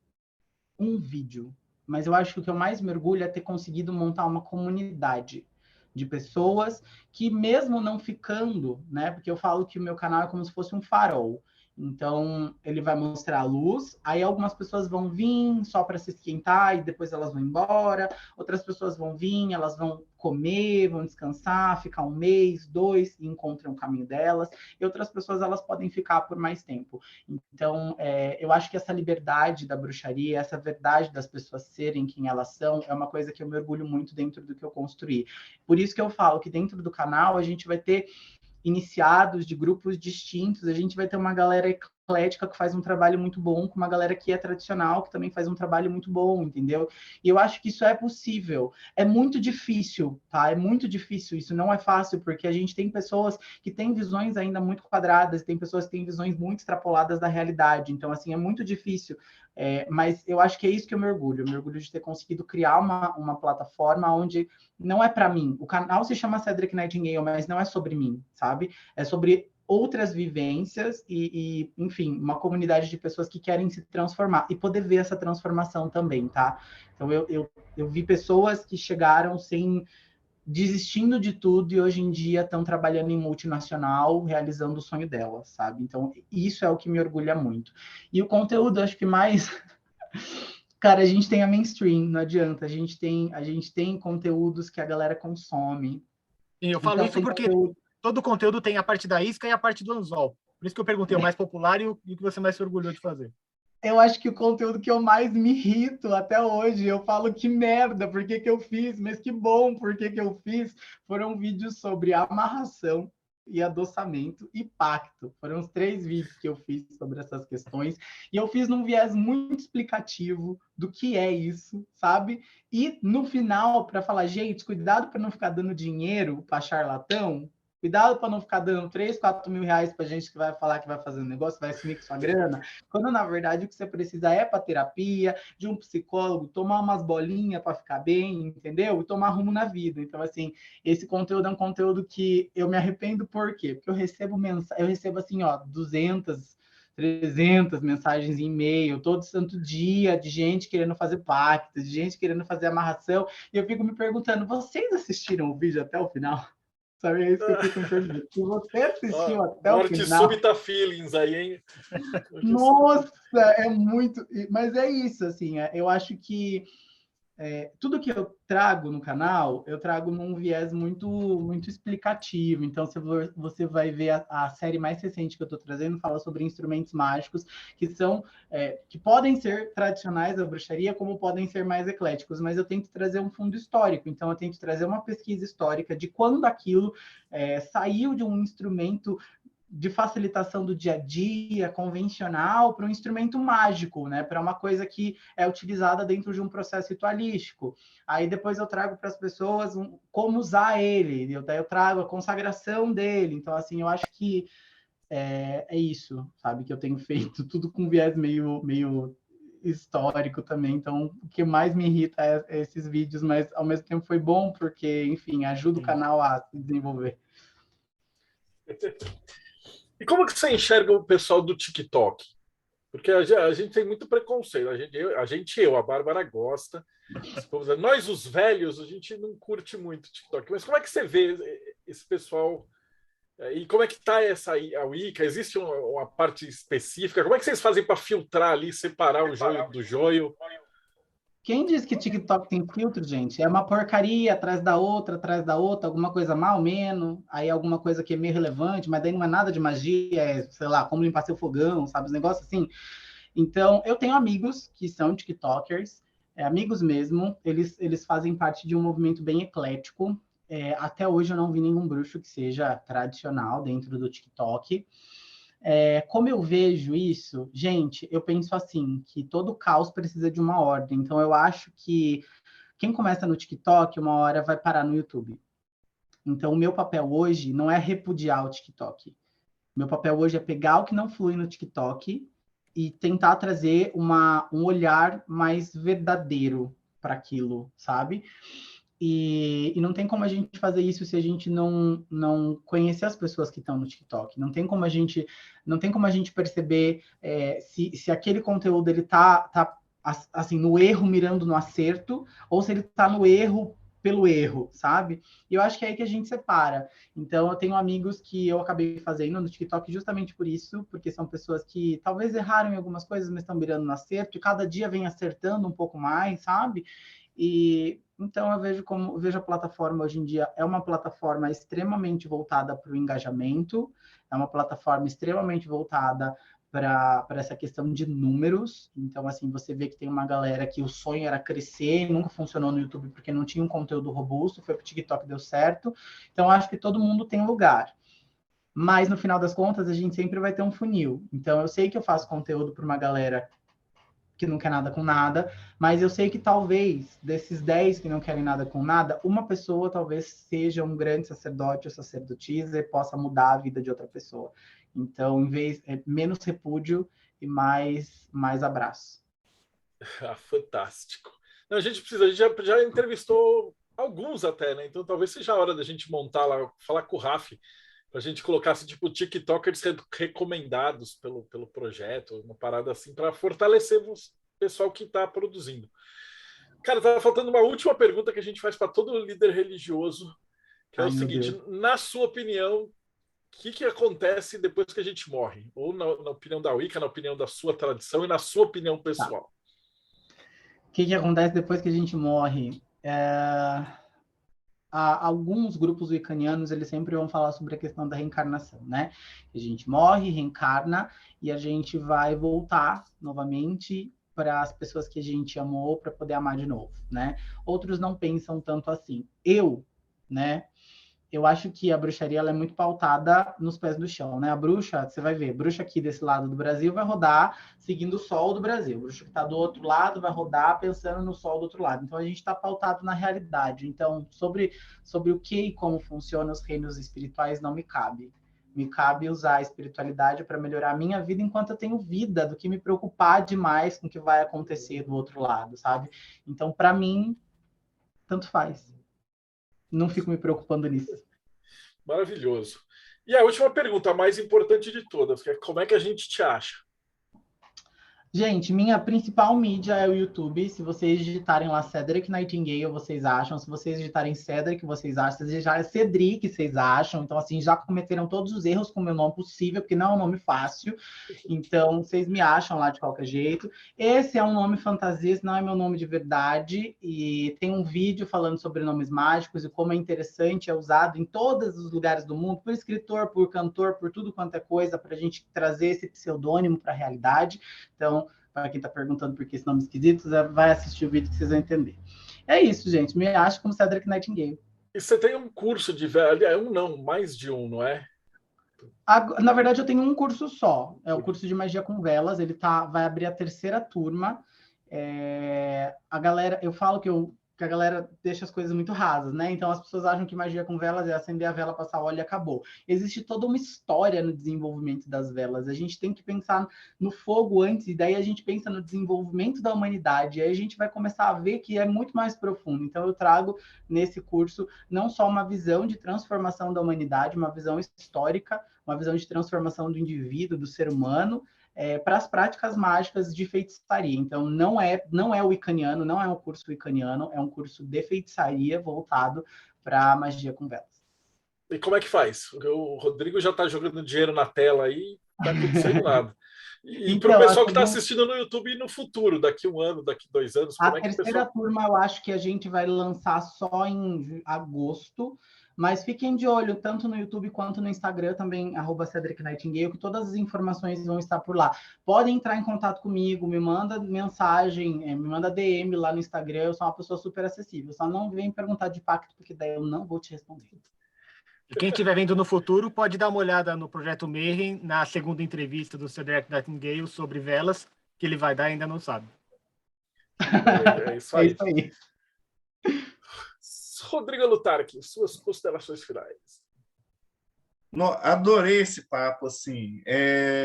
um vídeo, mas eu acho que o que eu mais me orgulho é ter conseguido montar uma comunidade de pessoas que, mesmo não ficando, né? Porque eu falo que o meu canal é como se fosse um farol. Então, ele vai mostrar a luz, aí algumas pessoas vão vir só para se esquentar e depois elas vão embora, outras pessoas vão vir, elas vão comer, vão descansar, ficar 1 mês, 2, e encontram o caminho delas, e outras pessoas elas podem ficar por mais tempo. Então, eu acho que essa liberdade da bruxaria, essa verdade das pessoas serem quem elas são, é uma coisa que eu me orgulho muito dentro do que eu construí. Por isso que eu falo que dentro do canal a gente vai ter iniciados de grupos distintos, a gente vai ter uma galera eclética que faz um trabalho muito bom, com uma galera que é tradicional, que também faz um trabalho muito bom, entendeu? E eu acho que isso é possível. É muito difícil, tá? É muito difícil, isso não é fácil, porque a gente tem pessoas que têm visões ainda muito quadradas, tem pessoas que têm visões muito extrapoladas da realidade, então, assim, é muito difícil. Mas eu acho que é isso que eu me orgulho de ter conseguido criar uma plataforma onde não é para mim. O canal se chama Cedric Nightingale, mas não é sobre mim, sabe? É sobre outras vivências e, enfim, uma comunidade de pessoas que querem se transformar e poder ver essa transformação também, tá? Então, eu vi pessoas que chegaram desistindo de tudo e hoje em dia estão trabalhando em multinacional, realizando o sonho delas, sabe? Então, isso é o que me orgulha muito. E o conteúdo, acho que mais... Cara, a gente tem a mainstream, não adianta. A gente tem conteúdos que a galera consome. E eu falo isso porque todo conteúdo tem a parte da isca e a parte do anzol. Por isso que eu perguntei o mais popular e o que você mais se orgulhou de fazer. Eu acho que o conteúdo que eu mais me irrito até hoje, eu falo que merda, por que eu fiz? Mas que bom, por que eu fiz? Foram vídeos sobre amarração e adoçamento e pacto. Foram os 3 vídeos que eu fiz sobre essas questões. E eu fiz num viés muito explicativo do que é isso, sabe? E no final, para falar, gente, cuidado para não ficar dando dinheiro para charlatão, cuidado para não ficar dando 3, 4 mil reais para gente que vai falar que vai fazer um negócio, vai sumir com sua grana, quando na verdade o que você precisa é para terapia, de um psicólogo, tomar umas bolinhas para ficar bem, entendeu? E tomar rumo na vida. Então, assim, esse conteúdo é um conteúdo que eu me arrependo, por quê? Porque eu recebo assim, ó, 200, 300 mensagens em e-mail, todo santo dia, de gente querendo fazer pacto, de gente querendo fazer amarração, e eu fico me perguntando, vocês assistiram o vídeo até o final? Sabe, é isso que eu fico me perguntando. Se você assistiu até o final... Morte súbita feelings aí, hein? Nossa, é muito... Mas é isso, assim, eu acho que tudo que eu trago no canal, eu trago num viés muito, muito explicativo. Então, você vai ver a série mais recente que eu estou trazendo, fala sobre instrumentos mágicos, que podem ser tradicionais da bruxaria, como podem ser mais ecléticos, mas eu tento trazer um fundo histórico. Então, eu tento trazer uma pesquisa histórica de quando aquilo saiu de um instrumento de facilitação do dia a dia, convencional, para um instrumento mágico, né? Para uma coisa que é utilizada dentro de um processo ritualístico. Aí depois eu trago para as pessoas como usar ele, eu trago a consagração dele. Então, assim, eu acho que é isso, sabe? Que eu tenho feito tudo com viés meio histórico também. Então, o que mais me irrita é esses vídeos, mas ao mesmo tempo foi bom, porque, enfim, ajuda o canal a se desenvolver. E como que você enxerga o pessoal do TikTok? Porque a gente tem muito preconceito. A Bárbara gosta. Nós, os velhos, a gente não curte muito TikTok. Mas como é que você vê esse pessoal? E como é que está a Wicca? Existe uma parte específica? Como é que vocês fazem para filtrar ali, separar o joio do joio? Quem diz que TikTok tem filtro, gente? É uma porcaria atrás da outra, alguma coisa mal menos, aí alguma coisa que é meio relevante, mas daí não é nada de magia, sei lá, como limpar seu fogão, sabe? Os negócios assim. Então, eu tenho amigos que são TikTokers, amigos mesmo, eles fazem parte de um movimento bem eclético. até hoje eu não vi nenhum bruxo que seja tradicional dentro do TikTok. Como eu vejo isso, gente, eu penso assim, que todo caos precisa de uma ordem. Então, eu acho que quem começa no TikTok, uma hora vai parar no YouTube. Então, o meu papel hoje não é repudiar o TikTok. Meu papel hoje é pegar o que não flui no TikTok e tentar trazer um olhar mais verdadeiro para aquilo, sabe? E não tem como a gente fazer isso se a gente não conhecer as pessoas que estão no TikTok. Não tem como a gente perceber se aquele conteúdo ele tá assim no erro mirando no acerto ou se ele tá no erro pelo erro, sabe? E eu acho que é aí que a gente separa. Então, eu tenho amigos que eu acabei fazendo no TikTok justamente por isso, porque são pessoas que talvez erraram em algumas coisas, mas estão mirando no acerto, e cada dia vem acertando um pouco mais, sabe? E então eu vejo a plataforma hoje em dia é uma plataforma extremamente voltada para o engajamento, é uma plataforma extremamente voltada para essa questão de números. Então, assim, você vê que tem uma galera que o sonho era crescer, nunca funcionou no YouTube porque não tinha um conteúdo robusto, foi para o TikTok, deu certo. Então, acho que todo mundo tem lugar. Mas, no final das contas, a gente sempre vai ter um funil. Então, eu sei que eu faço conteúdo para uma galera que não quer nada com nada, mas eu sei que talvez, desses 10 que não querem nada com nada, uma pessoa talvez seja um grande sacerdote ou sacerdotisa e possa mudar a vida de outra pessoa. Então, menos repúdio e mais abraço. Fantástico. Não, a gente já entrevistou alguns até, né? Então talvez seja a hora da gente montar lá, falar com o Raf, para a gente colocar assim, tipo, TikTokers recomendados pelo projeto, uma parada assim, para fortalecer o pessoal que está produzindo. Cara, estava faltando uma última pergunta que a gente faz para todo líder religioso, que é o seguinte: na sua opinião, o que acontece depois que a gente morre? Ou na opinião da Wicca, na opinião da sua tradição e na sua opinião pessoal? O que acontece depois que a gente morre? Alguns grupos wiccanianos, eles sempre vão falar sobre a questão da reencarnação, né? A gente morre, reencarna, e a gente vai voltar novamente para as pessoas que a gente amou, para poder amar de novo, né? Outros não pensam tanto assim. Eu acho que a bruxaria ela é muito pautada nos pés do chão, né? A bruxa, você vai ver, bruxa aqui desse lado do Brasil vai rodar seguindo o sol do Brasil. A bruxa que está do outro lado vai rodar pensando no sol do outro lado. Então, a gente está pautado na realidade. Então, sobre o que e como funcionam os reinos espirituais não me cabe. Me cabe usar a espiritualidade para melhorar a minha vida enquanto eu tenho vida, do que me preocupar demais com o que vai acontecer do outro lado, sabe? Então, para mim, tanto faz. Não fico me preocupando nisso. Maravilhoso. E a última pergunta, a mais importante de todas, que é como é que a gente te acha? Gente, minha principal mídia é o YouTube. Se vocês digitarem lá Cedric Nightingale, vocês acham. Se vocês digitarem Cedric, vocês acham. Se vocês digitarem Cedric, vocês acham. Então, assim, já cometeram todos os erros com o meu nome possível, porque não é um nome fácil. Então, vocês me acham lá de qualquer jeito. Esse é um nome fantasia, esse não é meu nome de verdade. E tem um vídeo falando sobre nomes mágicos e como é interessante, é usado em todos os lugares do mundo, por escritor, por cantor, por tudo quanto é coisa, para a gente trazer esse pseudônimo para a realidade. Então, para quem está perguntando por que esse nome esquisito, vai assistir o vídeo que vocês vão entender. É isso, gente. Me acho como Cedric Nightingale. E você tem um curso de... mais de um, não é? Na verdade, eu tenho um curso só. É o curso de magia com velas. Ele vai abrir a 3ª turma. A galera... Eu falo que a galera deixa as coisas muito rasas, né? Então, as pessoas acham que magia com velas é acender a vela, passar óleo e acabou. Existe toda uma história no desenvolvimento das velas. A gente tem que pensar no fogo antes, e daí a gente pensa no desenvolvimento da humanidade. E aí a gente vai começar a ver que é muito mais profundo. Então, eu trago nesse curso não só uma visão de transformação da humanidade, uma visão histórica, uma visão de transformação do indivíduo, do ser humano, para as práticas mágicas de feitiçaria. Então, não é wiccaniano, não é um curso wiccaniano, é um curso de feitiçaria voltado para magia com velas. E como é que faz? O Rodrigo já está jogando dinheiro na tela aí, não está acontecendo nada. E então, para o pessoal que está assistindo no YouTube no futuro, daqui 1 ano, daqui 2 anos, como é que o pessoal... A 3ª turma eu acho que a gente vai lançar só em agosto, Mas fiquem de olho, tanto no YouTube quanto no Instagram, também, @CedricNightingale, que todas as informações vão estar por lá. Podem entrar em contato comigo, me manda mensagem, me manda DM lá no Instagram, eu sou uma pessoa super acessível. Só não vem perguntar de pacto, porque daí eu não vou te responder. E quem estiver vendo no futuro pode dar uma olhada no Projeto Mayhem, na segunda entrevista do Cedric Nightingale sobre velas, que ele vai dar e ainda não sabe. É isso aí. É isso aí. Rodrigo Lutarque, suas considerações finais. Adorei esse papo, assim,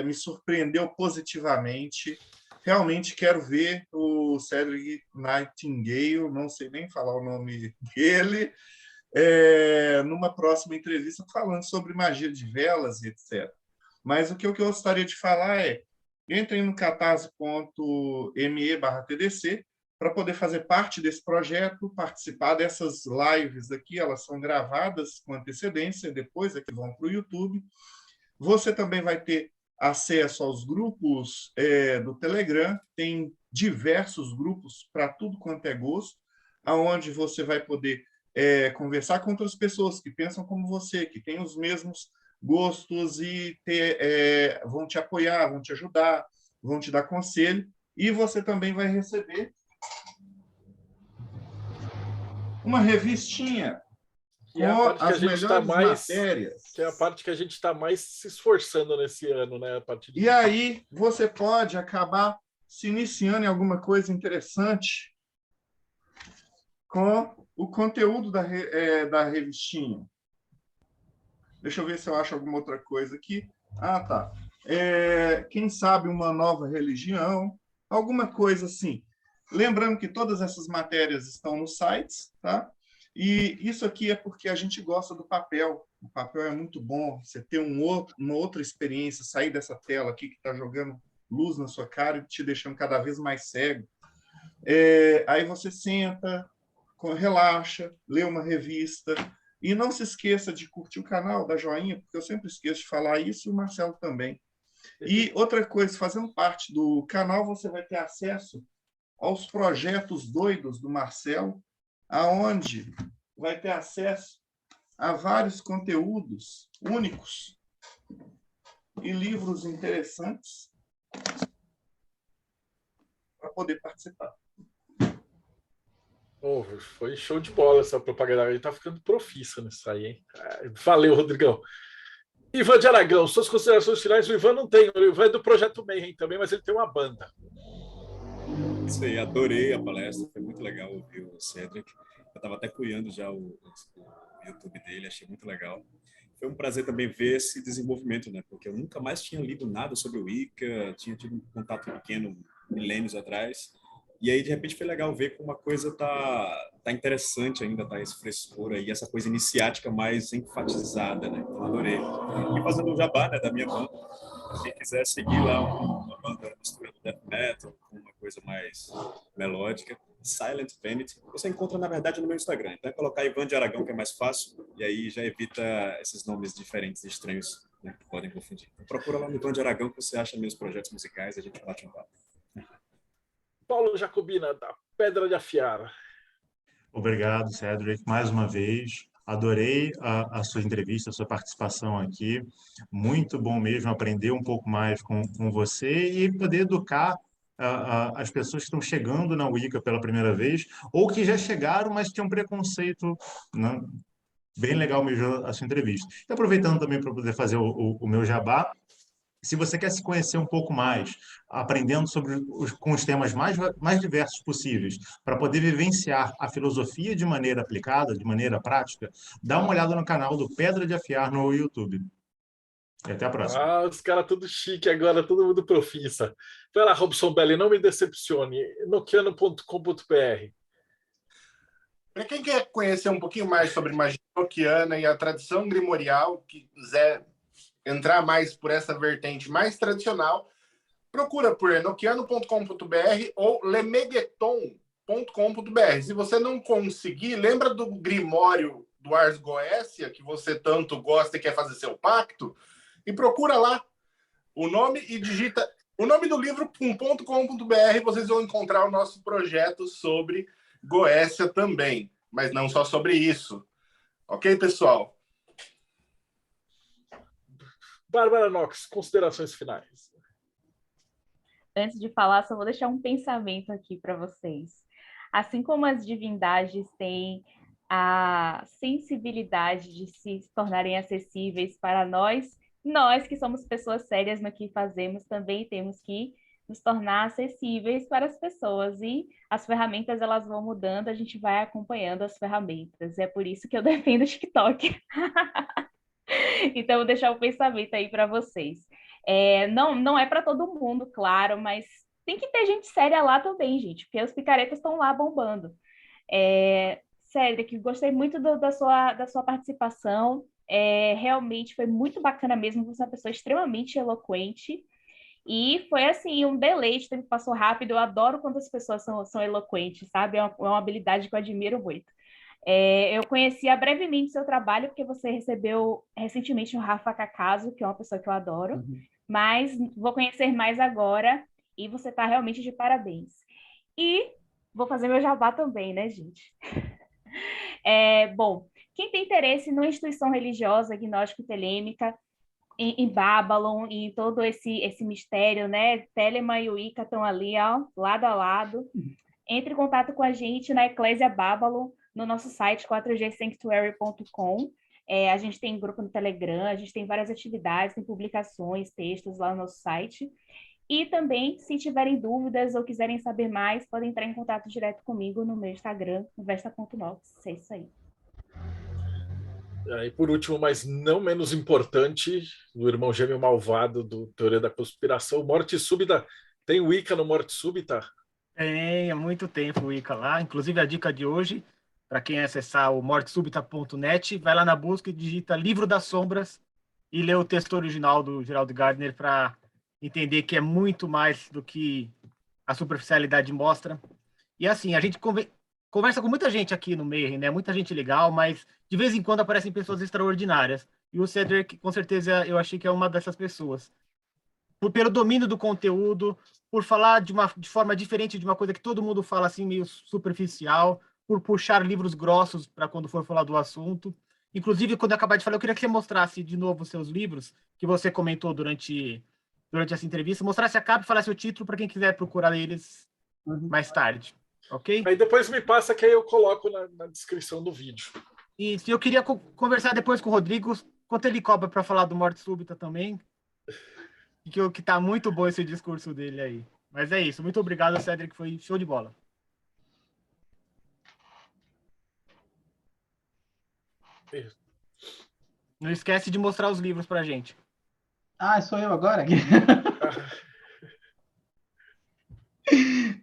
me surpreendeu positivamente. Realmente quero ver o Cedric Nightingale, não sei nem falar o nome dele, numa próxima entrevista falando sobre magia de velas e etc. Mas o que eu gostaria de falar entrem no catarse.me/TDC para poder fazer parte desse projeto, participar dessas lives aqui, elas são gravadas com antecedência, depois é que vão para o YouTube. Você também vai ter acesso aos grupos do Telegram, tem diversos grupos para tudo quanto é gosto, aonde você vai poder conversar com outras pessoas que pensam como você, que têm os mesmos gostos e vão te apoiar, vão te ajudar, vão te dar conselho, e você também vai receber uma revistinha Que é a parte que a as gente está melhores mais, matérias. que é a parte que a gente está mais se esforçando nesse ano, né? A partir de... E aí você pode acabar se iniciando em alguma coisa interessante com o conteúdo da revistinha. Deixa eu ver se eu acho alguma outra coisa aqui. Ah, tá. Quem sabe uma nova religião, alguma coisa assim. Lembrando que todas essas matérias estão nos sites, tá? E isso aqui é porque a gente gosta do papel. O papel é muito bom. Você ter uma outra experiência, sair dessa tela aqui que está jogando luz na sua cara e te deixando cada vez mais cego. Aí você senta, relaxa, lê uma revista. E não se esqueça de curtir o canal, dar joinha, porque eu sempre esqueço de falar isso e o Marcelo também. E outra coisa, fazendo parte do canal, você vai ter acesso aos projetos doidos do Marcelo, aonde vai ter acesso a vários conteúdos únicos e livros interessantes para poder participar. Foi show de bola essa propaganda. Ele tá ficando profissa nisso aí, hein? Valeu, Rodrigão. Ivan de Aragão, suas considerações finais. O Ivan não tem, o Ivan é do Projeto Mayhem também, mas ele tem uma banda. Isso aí, adorei a palestra, foi muito legal ouvir o Cedric. Eu estava até curiando já o YouTube dele, achei muito legal. Foi um prazer também ver esse desenvolvimento, né? Porque eu nunca mais tinha lido nada sobre o Wicca, tinha tido um contato pequeno milênios atrás. E aí, de repente, foi legal ver como a coisa tá interessante ainda, tá esse frescor aí, essa coisa iniciática mais enfatizada, né? Então, adorei. E fazendo um jabá, né, da minha banda. Quem quiser seguir lá uma banda misturando death metal com uma coisa mais melódica, Silent Vanity, você encontra, na verdade, no meu Instagram. Então, é colocar Ivan de Aragão, que é mais fácil, e aí já evita esses nomes diferentes e estranhos, né, que podem confundir. Então, procura lá no Ivan de Aragão que você acha meus projetos musicais e a gente bate um papo. Paulo Jacobina, da Pedra de Afiar. Obrigado, Cedric, mais uma vez. Adorei a sua entrevista, a sua participação aqui. Muito bom mesmo aprender um pouco mais com você e poder educar as pessoas que estão chegando na Wicca pela primeira vez ou que já chegaram, mas tinham preconceito, né? Bem legal mesmo a sua entrevista. E aproveitando também para poder fazer o meu jabá, se você quer se conhecer um pouco mais, aprendendo com os temas mais diversos possíveis, para poder vivenciar a filosofia de maneira aplicada, de maneira prática, dá uma olhada no canal do Pedra de Afiar no YouTube. E até a próxima. Os caras tudo chique agora, todo mundo profissa. Vai lá, Robson Belli, não me decepcione. Nokiano.com.br. Para quem quer conhecer um pouquinho mais sobre magia noquiana e a tradição grimorial, que quiser entrar mais por essa vertente mais tradicional, procura por enoquiano.com.br ou lemegeton.com.br. Se você não conseguir, lembra do Grimório do Ars Goécia, que você tanto gosta e quer fazer seu pacto, e procura lá o nome e digita o nome do livro com .com.br, vocês vão encontrar o nosso projeto sobre Goécia também, mas não só sobre isso. Ok, pessoal? Bárbara Knox, considerações finais. Antes de falar, só vou deixar um pensamento aqui para vocês. Assim como as divindades têm a sensibilidade de se tornarem acessíveis para nós que somos pessoas sérias no que fazemos, também temos que nos tornar acessíveis para as pessoas. E as ferramentas, elas vão mudando, a gente vai acompanhando as ferramentas. É por isso que eu defendo o TikTok. Então, vou deixar o pensamento aí para vocês. Não é para todo mundo, claro, mas tem que ter gente séria lá também, gente, porque os picaretas estão lá bombando. Cédric, gostei muito da sua participação. Realmente foi muito bacana mesmo, você é uma pessoa extremamente eloquente. E foi, assim, um deleite, o tempo passou rápido. Eu adoro quando as pessoas são eloquentes, sabe? É uma habilidade que eu admiro muito. Eu conhecia brevemente seu trabalho, porque você recebeu recentemente o Rafa Cacaso, que é uma pessoa que eu adoro, mas vou conhecer mais agora, e você está realmente de parabéns. E vou fazer meu jabá também, né, gente? Bom, quem tem interesse numa instituição religiosa, gnóstico-telêmica, em Babylon, e todo esse mistério, né? Telemann e Wicca estão ali, ó, lado a lado. Entre em contato com a gente na Eclésia Babylon, no nosso site 4gsanctuary.com. A gente tem grupo no Telegram, a gente tem várias atividades, tem publicações, textos lá no nosso site. E também, se tiverem dúvidas ou quiserem saber mais, podem entrar em contato direto comigo no meu Instagram, vesta.nox. É isso aí. E por último, mas não menos importante, o irmão gêmeo malvado do Teoria da Conspiração, Morte Súbita. Tem Wicca no Morte Súbita? Tem, há muito tempo o Wicca lá. Inclusive, a dica de hoje, para quem acessar o mortesubita.net, vai lá na busca e digita Livro das Sombras e lê o texto original do Gerald Gardner para entender que é muito mais do que a superficialidade mostra. E assim, a gente conversa com muita gente aqui no Mayhem, né? Muita gente legal, mas de vez em quando aparecem pessoas extraordinárias. E o Cedric, com certeza, eu achei que é uma dessas pessoas. Pelo domínio do conteúdo, por falar de forma diferente de uma coisa que todo mundo fala assim, meio superficial, por puxar livros grossos para quando for falar do assunto. Inclusive, quando eu acabar de falar, eu queria que você mostrasse de novo os seus livros, que você comentou durante essa entrevista, mostrasse a capa e falasse o título para quem quiser procurar eles mais tarde. Ok? Aí depois me passa que aí eu coloco na descrição do vídeo. E eu queria conversar depois com o Rodrigo, quanto ele cobra para falar do Morte Súbita também, que tá muito bom esse discurso dele aí. Mas é isso. Muito obrigado, Cedric. Foi show de bola. Não esquece de mostrar os livros pra gente. Ah, sou eu agora?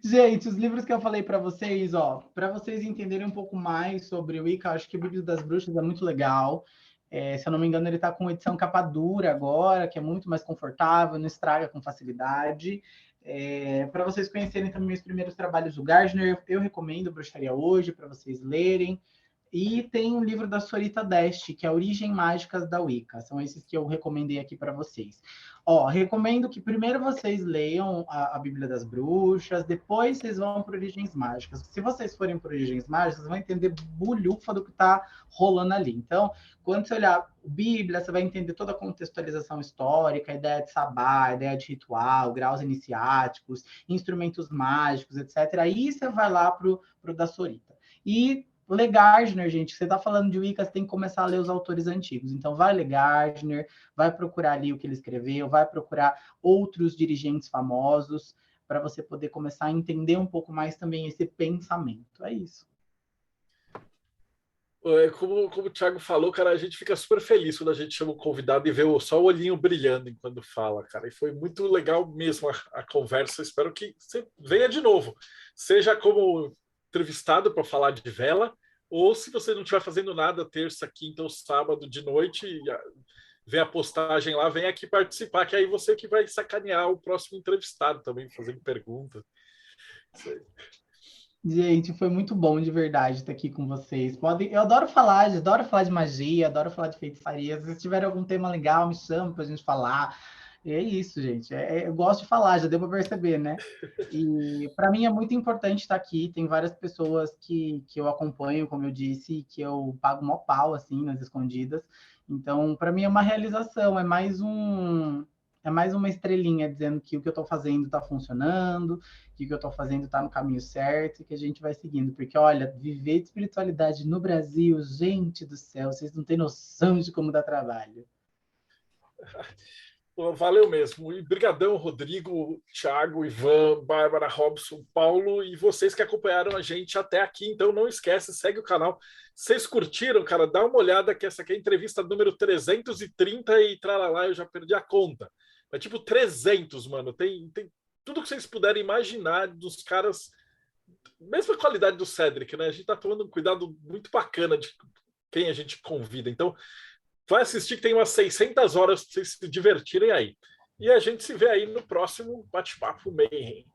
Gente, os livros que eu falei para vocês, para vocês entenderem um pouco mais sobre o Wicca, acho que o Bíblia das Bruxas é muito legal. Se eu não me engano, ele está com edição capa dura agora, que é muito mais confortável, não estraga com facilidade. Para vocês conhecerem também os primeiros trabalhos do Gardner, eu recomendo Bruxaria Hoje, para vocês lerem. E tem um livro da Sorita Deste, que é Origem Mágicas da Wicca. São esses que eu recomendei aqui para vocês. Recomendo que primeiro vocês leiam a Bíblia das Bruxas, depois vocês vão para Origens Mágicas. Se vocês forem para Origens Mágicas, vocês vão entender bulhufa do que está rolando ali. Então, quando você olhar a Bíblia, você vai entender toda a contextualização histórica, a ideia de sabá, a ideia de ritual, graus iniciáticos, instrumentos mágicos, etc. Aí você vai lá para o da Sorita. E ler Gardner, gente, você está falando de Wicca, você tem que começar a ler os autores antigos. Então, vai ler Gardner, vai procurar ali o que ele escreveu, vai procurar outros dirigentes famosos, para você poder começar a entender um pouco mais também esse pensamento. É isso. Como o Thiago falou, cara, a gente fica super feliz quando a gente chama o convidado e vê só o olhinho brilhando enquanto fala, cara. E foi muito legal mesmo a conversa. Espero que você venha de novo. Seja como entrevistado para falar de vela, ou se você não estiver fazendo nada terça, quinta ou sábado de noite, vê a postagem lá, vem aqui participar, que aí você que vai sacanear o próximo entrevistado também, fazendo pergunta. Gente, foi muito bom de verdade estar aqui com vocês. Eu adoro falar de magia, adoro falar de feitiçaria. Se vocês tiverem algum tema legal, me chama para a gente falar. E é isso, gente. Eu gosto de falar, já deu para perceber, né? E para mim é muito importante estar aqui. Tem várias pessoas que eu acompanho, como eu disse, que eu pago mó pau, assim, nas escondidas. Então, para mim é uma realização, é mais uma estrelinha dizendo que o que eu estou fazendo está funcionando, que o que eu estou fazendo está no caminho certo e que a gente vai seguindo. Porque, olha, viver de espiritualidade no Brasil, gente do céu, vocês não têm noção de como dá trabalho. Valeu mesmo. E brigadão, Rodrigo, Thiago, Ivan, Bárbara, Robson, Paulo e vocês que acompanharam a gente até aqui. Então não esquece, segue o canal. Vocês curtiram, cara? Dá uma olhada que essa aqui é a entrevista número 330 e tralalá, eu já perdi a conta. É tipo 300, mano. Tem tudo que vocês puderem imaginar dos caras. Mesma qualidade do Cedric, né? A gente tá tomando um cuidado muito bacana de quem a gente convida. Então, vai assistir que tem umas 600 horas para vocês se divertirem aí. E a gente se vê aí no próximo Bate-Papo Mayhem.